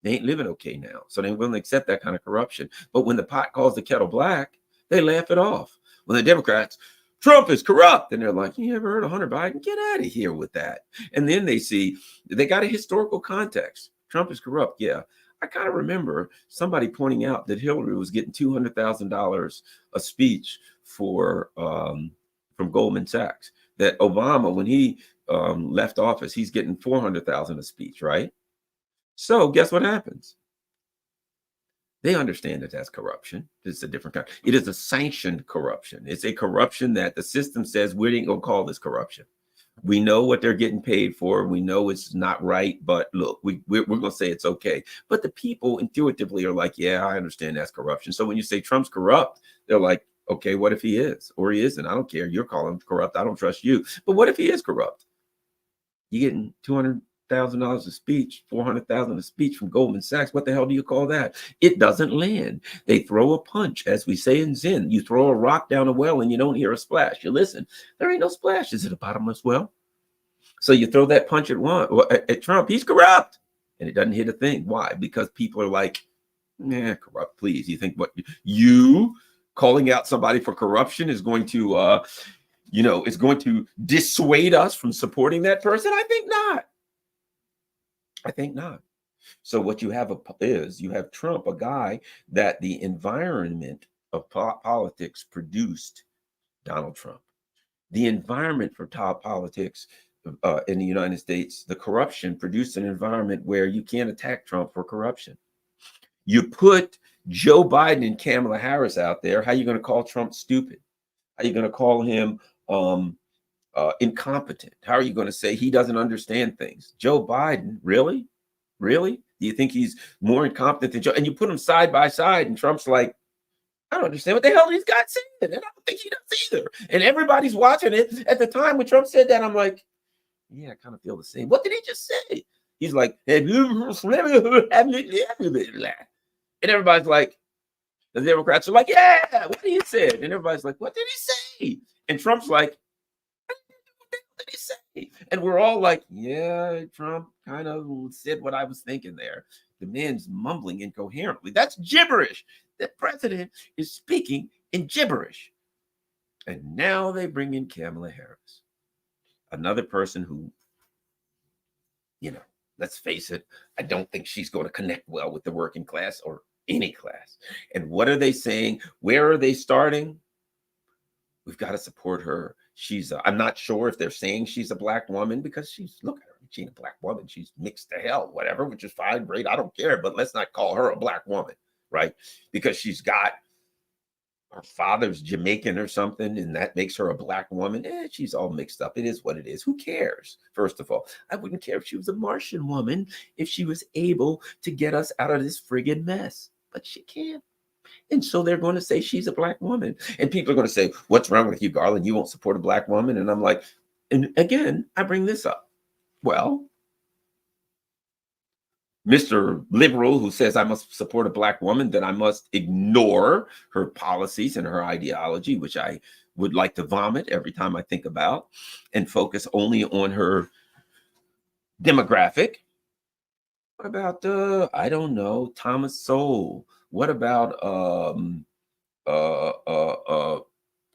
They ain't living okay now. So they ain't willing to accept that kind of corruption. But when the pot calls the kettle black, they laugh it off. When the Democrats, Trump is corrupt. And they're like, you ever heard of Hunter Biden? Get out of here with that. And then they see, they got a historical context. Trump is corrupt. Yeah. I kind of remember somebody pointing out that Hillary was getting $200,000 a speech from Goldman Sachs. That Obama, when he left office, he's getting $400,000 a speech, right? So guess what happens? They understand that that's corruption. It's a different kind. It is a sanctioned corruption. It's a corruption that the system says we ain't gonna call this corruption. We know what they're getting paid for. We know it's not right, but look, we're going to say it's okay. But the people intuitively are like, yeah, I understand that's corruption. So when you say Trump's corrupt, they're like, okay, what if he is or he isn't? I don't care. You're calling him corrupt. I don't trust you. But what if he is corrupt? You're getting $200,000 a speech, 400,000 a speech from Goldman Sachs. What the hell do you call that? It doesn't land. They throw a punch, as we say in Zen. You throw a rock down a well and you don't hear a splash. You listen. There ain't no splash. Is it a bottomless well? So you throw that punch at Trump. He's corrupt, and it doesn't hit a thing. Why? Because people are like, "Yeah, corrupt. Please." You think what you calling out somebody for corruption is going to is going to dissuade us from supporting that person? I think not. I think not. So what you have is you have Trump, a guy that the environment of politics produced Donald Trump. The environment for top politics in the United States, the corruption produced an environment where you can't attack Trump for corruption. You put Joe Biden and Kamala Harris out there. How are you going to call Trump stupid? How are you going to call him incompetent? How are you going to say he doesn't understand things? Joe Biden, really? Really? Do you think he's more incompetent than Joe? And you put them side by side, and Trump's like, I don't understand what the hell these guys saying. And I don't think he does either. And everybody's watching it. At the time when Trump said that, I'm like, yeah, I kind of feel the same. What did he just say? He's like, and everybody's like, the Democrats are like, yeah, what did he say? And everybody's like, what did he say? And Trump's like, what did he say? And we're all like, yeah, Trump kind of said what I was thinking there. The man's mumbling incoherently. That's gibberish. The president is speaking in gibberish. And now they bring in Kamala Harris, another person who, let's face it, I don't think she's going to connect well with the working class or any class. And what are they saying? Where are they starting? We've got to support her. I'm not sure if they're saying she's a black woman, because look at her. She's a black woman. She's mixed to hell, whatever, which is fine, great. I don't care, but let's not call her a black woman, right? Because she's got her father's Jamaican or something, and that makes her a black woman. She's all mixed up. It is what it is. Who cares? First of all, I wouldn't care if she was a Martian woman, if she was able to get us out of this friggin' mess, but she can't. And so they're going to say she's a black woman. And people are going to say, what's wrong with you, Garland? You won't support a black woman? And I'm like, and again, I bring this up. Well, Mr. Liberal who says I must support a black woman, then I must ignore her policies and her ideology, which I would like to vomit every time I think about, and focus only on her demographic. What about, I don't know, Thomas Sowell? What about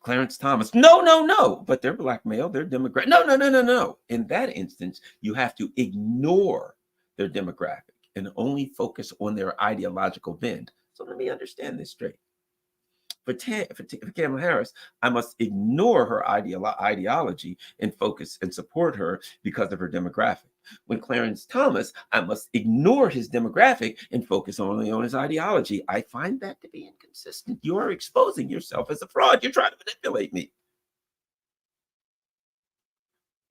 Clarence Thomas? No. But they're black male, they're Democrat. No. In that instance, you have to ignore their demographic and only focus on their ideological bend. So let me understand this straight. For Kamala Harris, I must ignore her ideology and focus and support her because of her demographic. When Clarence Thomas, I must ignore his demographic and focus only on his ideology. I find that to be inconsistent. You are exposing yourself as a fraud. You're trying to manipulate me.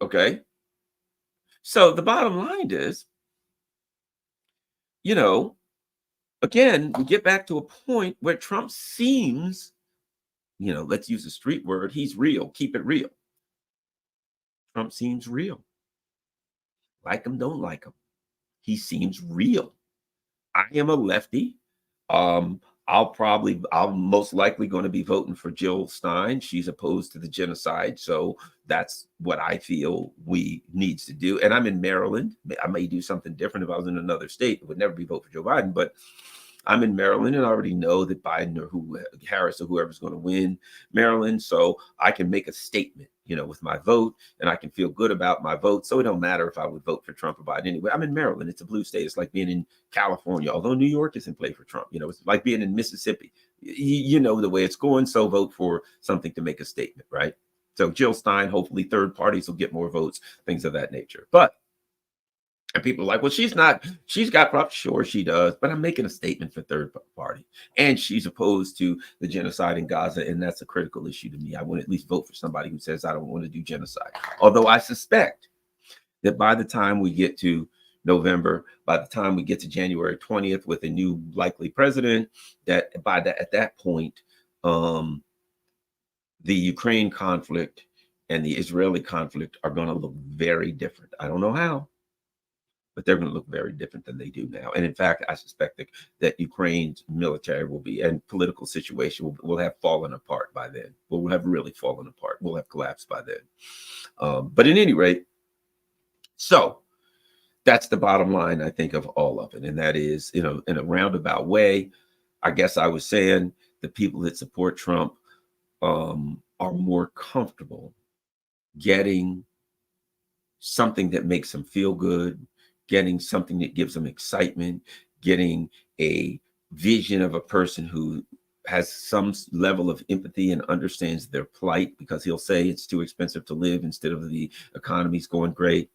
Okay? So the bottom line is, again, we get back to a point where Trump seems, let's use a street word, he's real. Keep it real. Trump seems real. Like him, don't like him. He seems real. I am a lefty. I'm most likely going to be voting for Jill Stein. She's opposed to the genocide. So that's what I feel we needs to do. And I'm in Maryland. I may do something different if I was in another state. It would never be vote for Joe Biden, but I'm in Maryland, and I already know that Biden or Harris or whoever's going to win Maryland. So I can make a statement, with my vote, and I can feel good about my vote. So it don't matter if I would vote for Trump or Biden anyway. I'm in Maryland. It's a blue state. It's like being in California, although New York isn't play for Trump. It's like being in Mississippi. You know the way it's going. So vote for something to make a statement, right? So Jill Stein, hopefully third parties will get more votes, things of that nature. But And people are like, well, she's not, she's got problems. Sure, she does. But I'm making a statement for third party. And she's opposed to the genocide in Gaza. And that's a critical issue to me. I would at least vote for somebody who says, I don't want to do genocide. Although I suspect that by the time we get to November, by the time we get to January 20th with a new likely president, that by that at that point, the Ukraine conflict and the Israeli conflict are going to look very different. I don't know how, but they're going to look very different than they do now. And in fact, I suspect that Ukraine's military will be, and political situation will have fallen apart by then. Will have really fallen apart. Will have collapsed by then. But at any rate, so that's the bottom line, I think, of all of it. And that is, you know, in a roundabout way, I guess I was saying the people that support Trump are more comfortable getting something that makes them feel good, getting something that gives them excitement, getting a vision of a person who has some level of empathy and understands their plight, because he'll say it's too expensive to live instead of the economy's going great,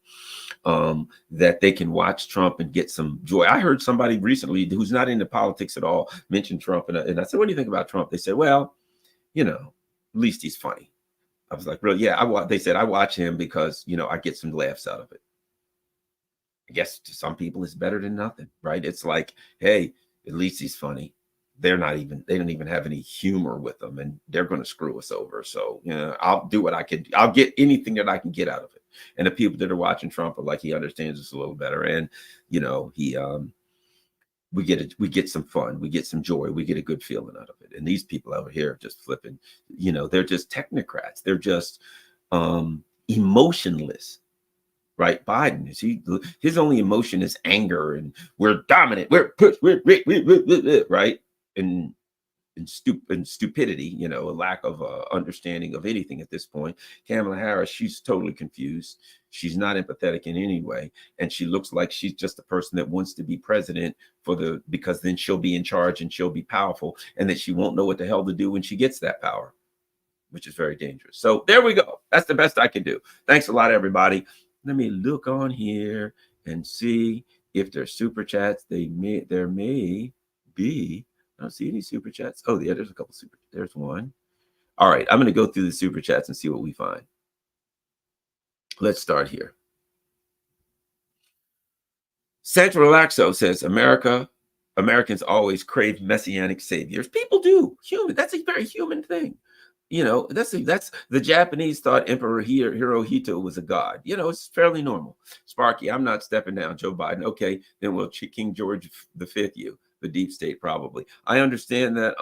that they can watch Trump and get some joy. I heard somebody recently who's not into politics at all mention Trump, and I said, what do you think about Trump? They said, well, you know, at least he's funny. I was like, really? Yeah, they said, I watch him because, you know, I get some laughs out of it. I guess to some people it's better than nothing, right? It's like, hey, at least he's funny. They don't even have any humor with them, and they're going to screw us over. So, you know, I'll do what I can. I'll get anything that I can get out of it. And the people that are watching Trump are like, he understands us a little better. And, you know, we get some fun, we get some joy, we get a good feeling out of it. And these people over here are just flipping, you know, they're just technocrats. They're just emotionless. Right, Biden his only emotion is anger, and we're dominant, we're right, and stupidity, you know, a lack of understanding of anything at this point. Kamala Harris, she's totally confused. She's not empathetic in any way, and she looks like she's just a person that wants to be president because then she'll be in charge and she'll be powerful, and that she won't know what the hell to do when she gets that power, which is very dangerous. So there we go. That's the best I can do. Thanks a lot, everybody. Let me look on here and see if there's super chats. There may be. I don't see any super chats. Oh, yeah, there's a couple there's one. All right, I'm going to go through the super chats and see what we find. Let's start here. Central Relaxo says, Americans always crave messianic saviors. People do. Human. That's a very human thing. You know, that's the Japanese thought Emperor Hirohito was a god. You know, it's fairly normal. Sparky, I'm not stepping down. Joe Biden. Okay, then we'll King George V you, the deep state probably. I understand that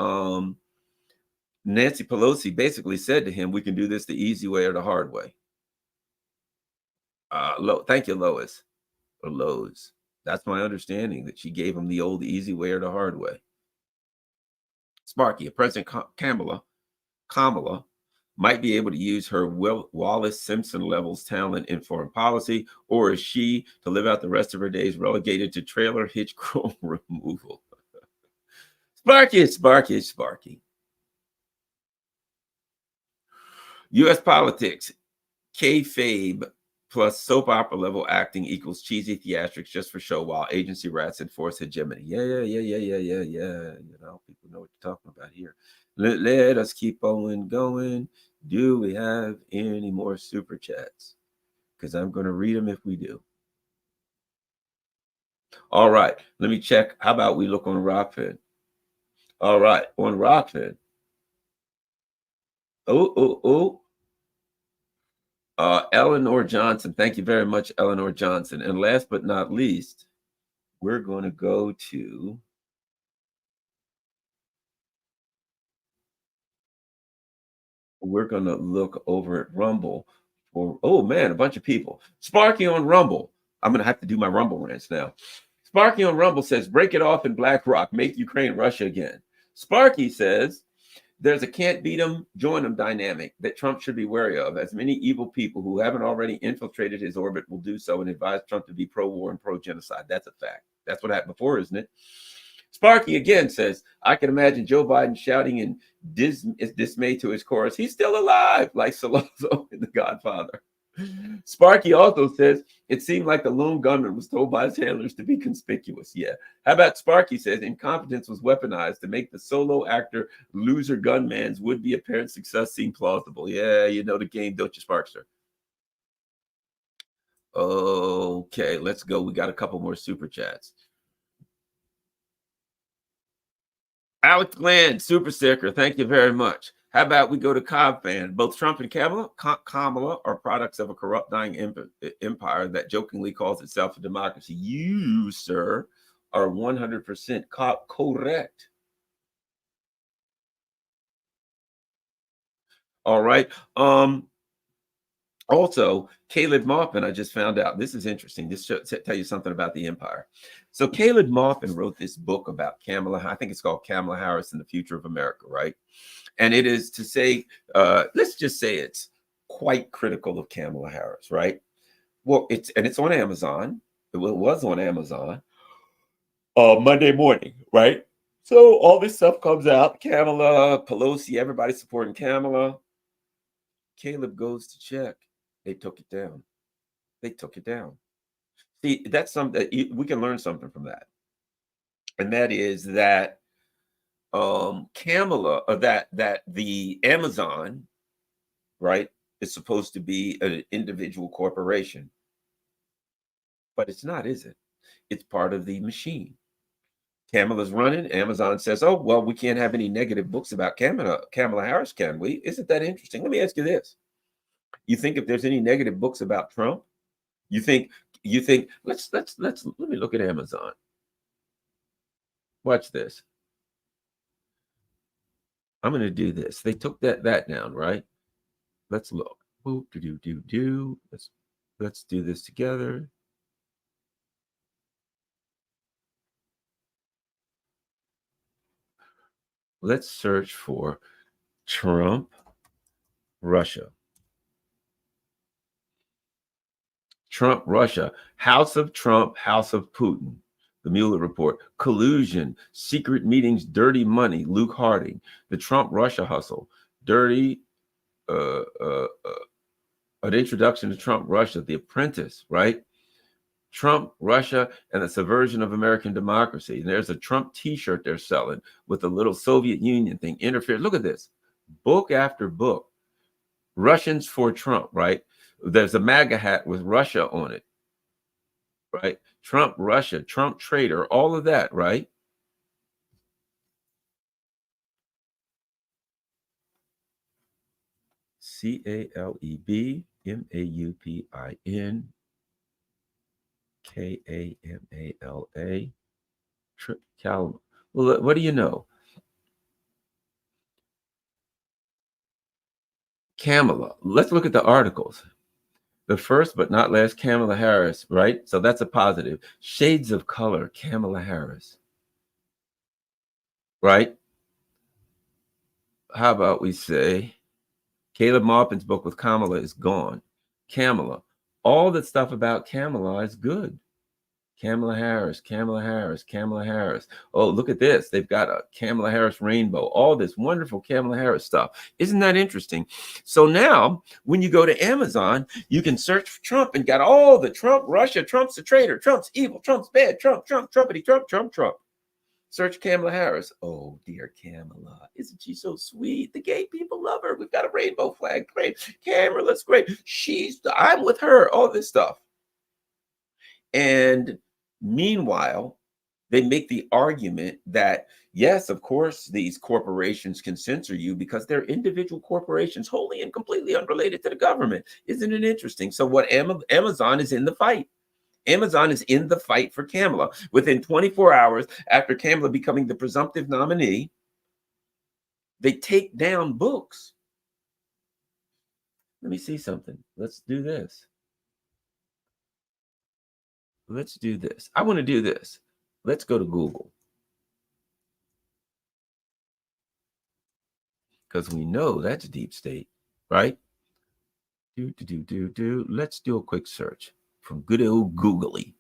Nancy Pelosi basically said to him, we can do this the easy way or the hard way. Thank you, Lois. Or Lowe's. That's my understanding, that she gave him the old easy way or the hard way. Sparky, President Kamala might be able to use her Wallace Simpson levels talent in foreign policy, or is she to live out the rest of her days relegated to trailer hitch chrome removal? Sparky. U.S. politics, kayfabe plus soap opera level acting equals cheesy theatrics just for show, while agency rats enforce hegemony. Yeah. You know, people know what you're talking about here. Let us keep on going. Do we have any more super chats? Because I'm going to read them if we do. All right, let me check. How about we look on Rockfin? All right, on Rockfin. Eleanor Johnson. Thank you very much, Eleanor Johnson. And last but not least, we're going to go to look over at Rumble for, oh man, a bunch of people. Sparky on Rumble. I'm going to have to do my Rumble rants now. Sparky on Rumble says, break it off in BlackRock, make Ukraine Russia again. Sparky says, there's a can't beat them, join them dynamic that Trump should be wary of, as many evil people who haven't already infiltrated his orbit will do so, and advise Trump to be pro-war and pro-genocide. That's a fact. That's what happened before, isn't it? Sparky again says, I can imagine Joe Biden shouting in dismay to his chorus, he's still alive, like Salazzo in The Godfather. Sparky also says it seemed like the lone gunman was told by his handlers to be conspicuous. Yeah. How about Sparky says incompetence was weaponized to make the solo actor loser gunman's would-be apparent success seem plausible. Yeah, you know the game, don't you, Sparkster? Okay, let's go. We got a couple more super chats. Alex Glenn, super sticker. Thank you very much. How about we go to Cobb fan? Both Trump and Kamala are products of a corrupt, dying empire that jokingly calls itself a democracy. You, sir, are 100% correct. All right. Also, Caleb Maupin, I just found out. This is interesting. This should tell you something about the empire. So Caleb Maupin wrote this book about Kamala. I think it's called Kamala Harris and the Future of America, right? And it is to say, let's just say it's quite critical of Kamala Harris, right? Well, it's on Amazon. It was on Amazon Monday morning, right? So all this stuff comes out. Kamala, Pelosi, everybody supporting Kamala. Caleb goes to check. They took it down. They took it down. See, that's something that we can learn something from that, and that is that Kamala, that the Amazon, right, is supposed to be an individual corporation, but it's not, is it? It's part of the machine. Kamala's running. Amazon says, "Oh well, we can't have any negative books about Kamala Harris, can we?" Isn't that interesting? Let me ask you this: you think if there's any negative books about Trump, you think let's let me look at Amazon. Watch this. I'm going to do this. They took that down, right? Let's look. Boop, do. Let's do this together. Let's search for Trump, Russia. Trump, Russia. House of Trump, House of Putin. The Mueller report. Collusion, secret meetings, dirty money. Luke Harding. The Trump Russia hustle. Dirty. An introduction to Trump, Russia. The Apprentice, right? Trump, Russia, and the subversion of American democracy. And there's a Trump t-shirt they're selling with a little Soviet Union thing interfered. Look at this. Book after book. Russians for Trump, right? There's a MAGA hat with Russia on it, right? Trump, Russia, Trump traitor, all of that, right? CALEBMAUPIN Kamala. Well, what do you know? Kamala. Let's look at the articles. The first but not last, Kamala Harris, right? So that's a positive. Shades of color, Kamala Harris, right? How about we say Caleb Maupin's book with Kamala is gone. Kamala. All the stuff about Kamala is good. Kamala Harris, Kamala Harris, Kamala Harris. Oh, look at this. They've got a Kamala Harris rainbow, all this wonderful Kamala Harris stuff. Isn't that interesting? So now when you go to Amazon, you can search for Trump and got all the Trump, Russia, Trump's a traitor, Trump's evil, Trump's bad, Trumpity, Trump. Search Kamala Harris. Oh, dear Kamala. Isn't she so sweet? The gay people love her. We've got a rainbow flag. Great. Kamala's great. I'm with her. All this stuff. And meanwhile, they make the argument that, yes, of course, these corporations can censor you because they're individual corporations, wholly and completely unrelated to the government. Isn't it interesting? So what Amazon is in the fight. Amazon is in the fight for Kamala. Within 24 hours after Kamala becoming the presumptive nominee, they take down books. Let me see something. Let's do this. Let's do this. I want to do this. Let's go to Google. Because we know that's deep state, right? Let's do a quick search from good old Googly.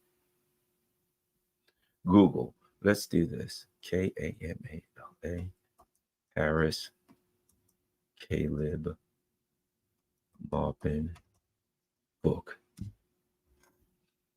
Google. Let's do this. Kamala Harris, Caleb Maupin, book.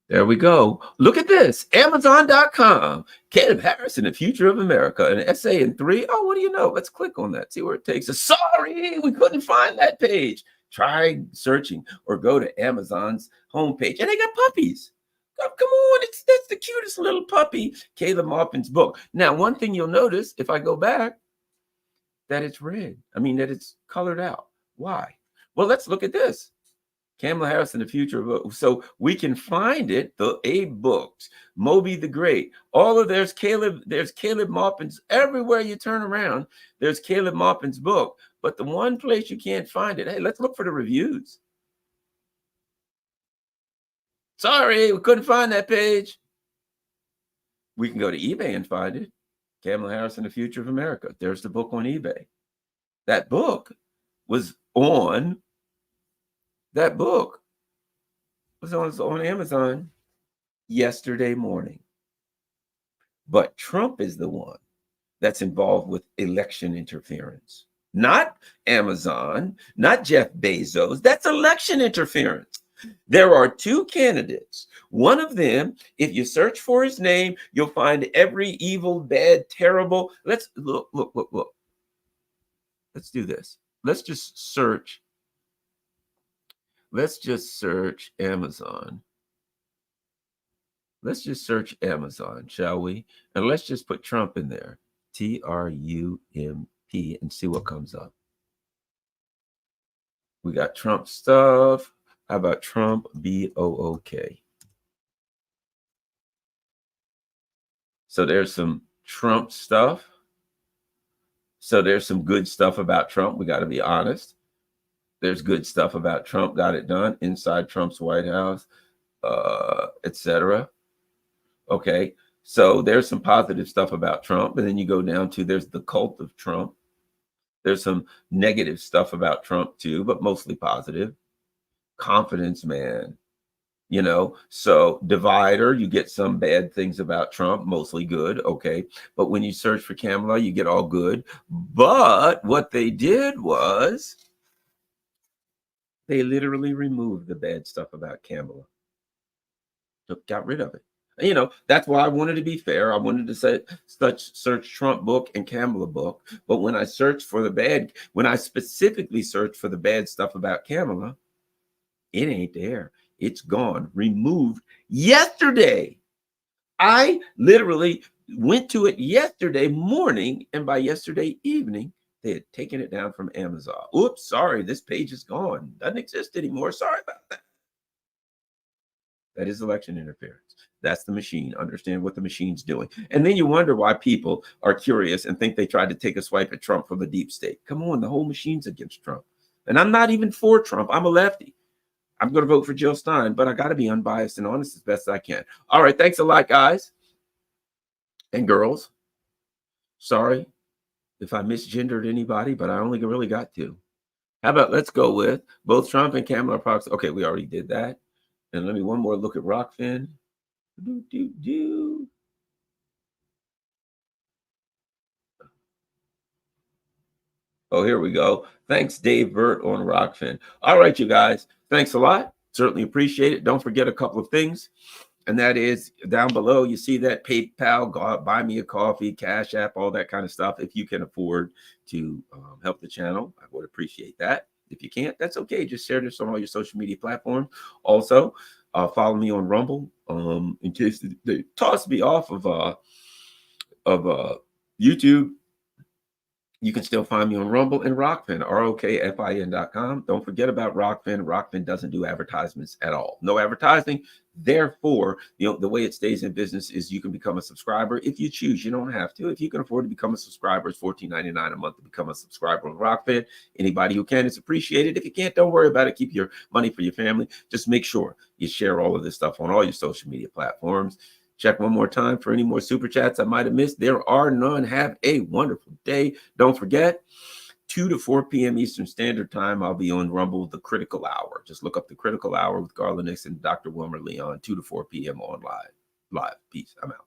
There we go. Look at this. Amazon.com. Caleb Harris and the Future of America. An essay in 3. Oh, what do you know? Let's click on that. See where it takes us. Sorry, we couldn't find that page. Try searching or go to Amazon's homepage. And they got puppies. Oh, come on. That's the cutest little puppy. Caleb Maupin's book. Now, one thing you'll notice if I go back, that it's red. I mean, that it's colored out. Why? Well, let's look at this. Kamala Harris and the Future of, so we can find it, the Abe books, Moby the Great, all of there's Caleb Maupin's, everywhere you turn around, there's Caleb Maupin's book. But the one place you can't find it, hey, let's look for the reviews. Sorry, we couldn't find that page. We can go to eBay and find it. Kamala Harris and the Future of America. There's the book on eBay. That book was on Amazon yesterday morning. But Trump is the one that's involved with election interference. Not Amazon, not Jeff Bezos. That's election interference. There are 2 candidates. One of them, if you search for his name, you'll find every evil, bad, terrible. Let's look. Let's do this. Let's just search Amazon. Let's just search Amazon, shall we? And let's just put Trump in there. Trump, and see what comes up. We got Trump stuff. How about Trump, BOOK? So there's some Trump stuff. So there's some good stuff about Trump. We got to be honest. There's good stuff about Trump, got it done, inside Trump's White House, etc. Okay, so there's some positive stuff about Trump. And then you go down to, there's the cult of Trump. There's some negative stuff about Trump too, but mostly positive. Confidence man, you know, so divider, you get some bad things about Trump, mostly good. Okay, but when you search for Kamala, you get all good. But what they did was they literally removed the bad stuff about Kamala. Got rid of it. You know, that's why I wanted to be fair. I wanted to say search Trump book and Kamala book. But when I searched for the bad, when I specifically searched for the bad stuff about Kamala, it ain't there. It's gone, removed yesterday. I literally went to it yesterday morning, and by yesterday evening, they had taken it down from Amazon. Oops, sorry, this page is gone. Doesn't exist anymore. Sorry about that. That is election interference. That's the machine. Understand what the machine's doing. And then you wonder why people are curious and think they tried to take a swipe at Trump from the deep state. Come on, the whole machine's against Trump. And I'm not even for Trump. I'm a lefty. I'm going to vote for Jill Stein, but I got to be unbiased and honest as best I can. All right. Thanks a lot, guys and girls. Sorry if I misgendered anybody, but I only really got 2. How about let's go with both Trump and Kamala Parks. Okay, we already did that. And let me one more look at Rockfin. Oh, here we go. Thanks, Dave Burt on Rockfin. All right, you guys. Thanks a lot. Certainly appreciate it. Don't forget a couple of things. And that is down below, you see that PayPal, go out, buy me a coffee, Cash App, all that kind of stuff. If you can afford to help the channel, I would appreciate that. If you can't, that's okay. Just share this on all your social media platforms. Also, follow me on Rumble in case they toss me off of YouTube. You can still find me on Rumble and Rockfin, ROKFIN.com. Don't forget about Rockfin. Rockfin doesn't do advertisements at all. No advertising. Therefore, the way it stays in business is you can become a subscriber if you choose. You don't have to. If you can afford to become a subscriber, it's $14.99 a month to become a subscriber on Rockfin. Anybody who can is appreciated. If you can't, don't worry about it. Keep your money for your family. Just make sure you share all of this stuff on all your social media platforms. Check one more time for any more super chats I might have missed. There are none. Have a wonderful day. Don't forget, 2 to 4 p.m. Eastern Standard Time, I'll be on Rumble, The Critical Hour. Just look up The Critical Hour with Garland Nixon and Dr. Wilmer Leon, 2 to 4 p.m. on live. Peace. I'm out.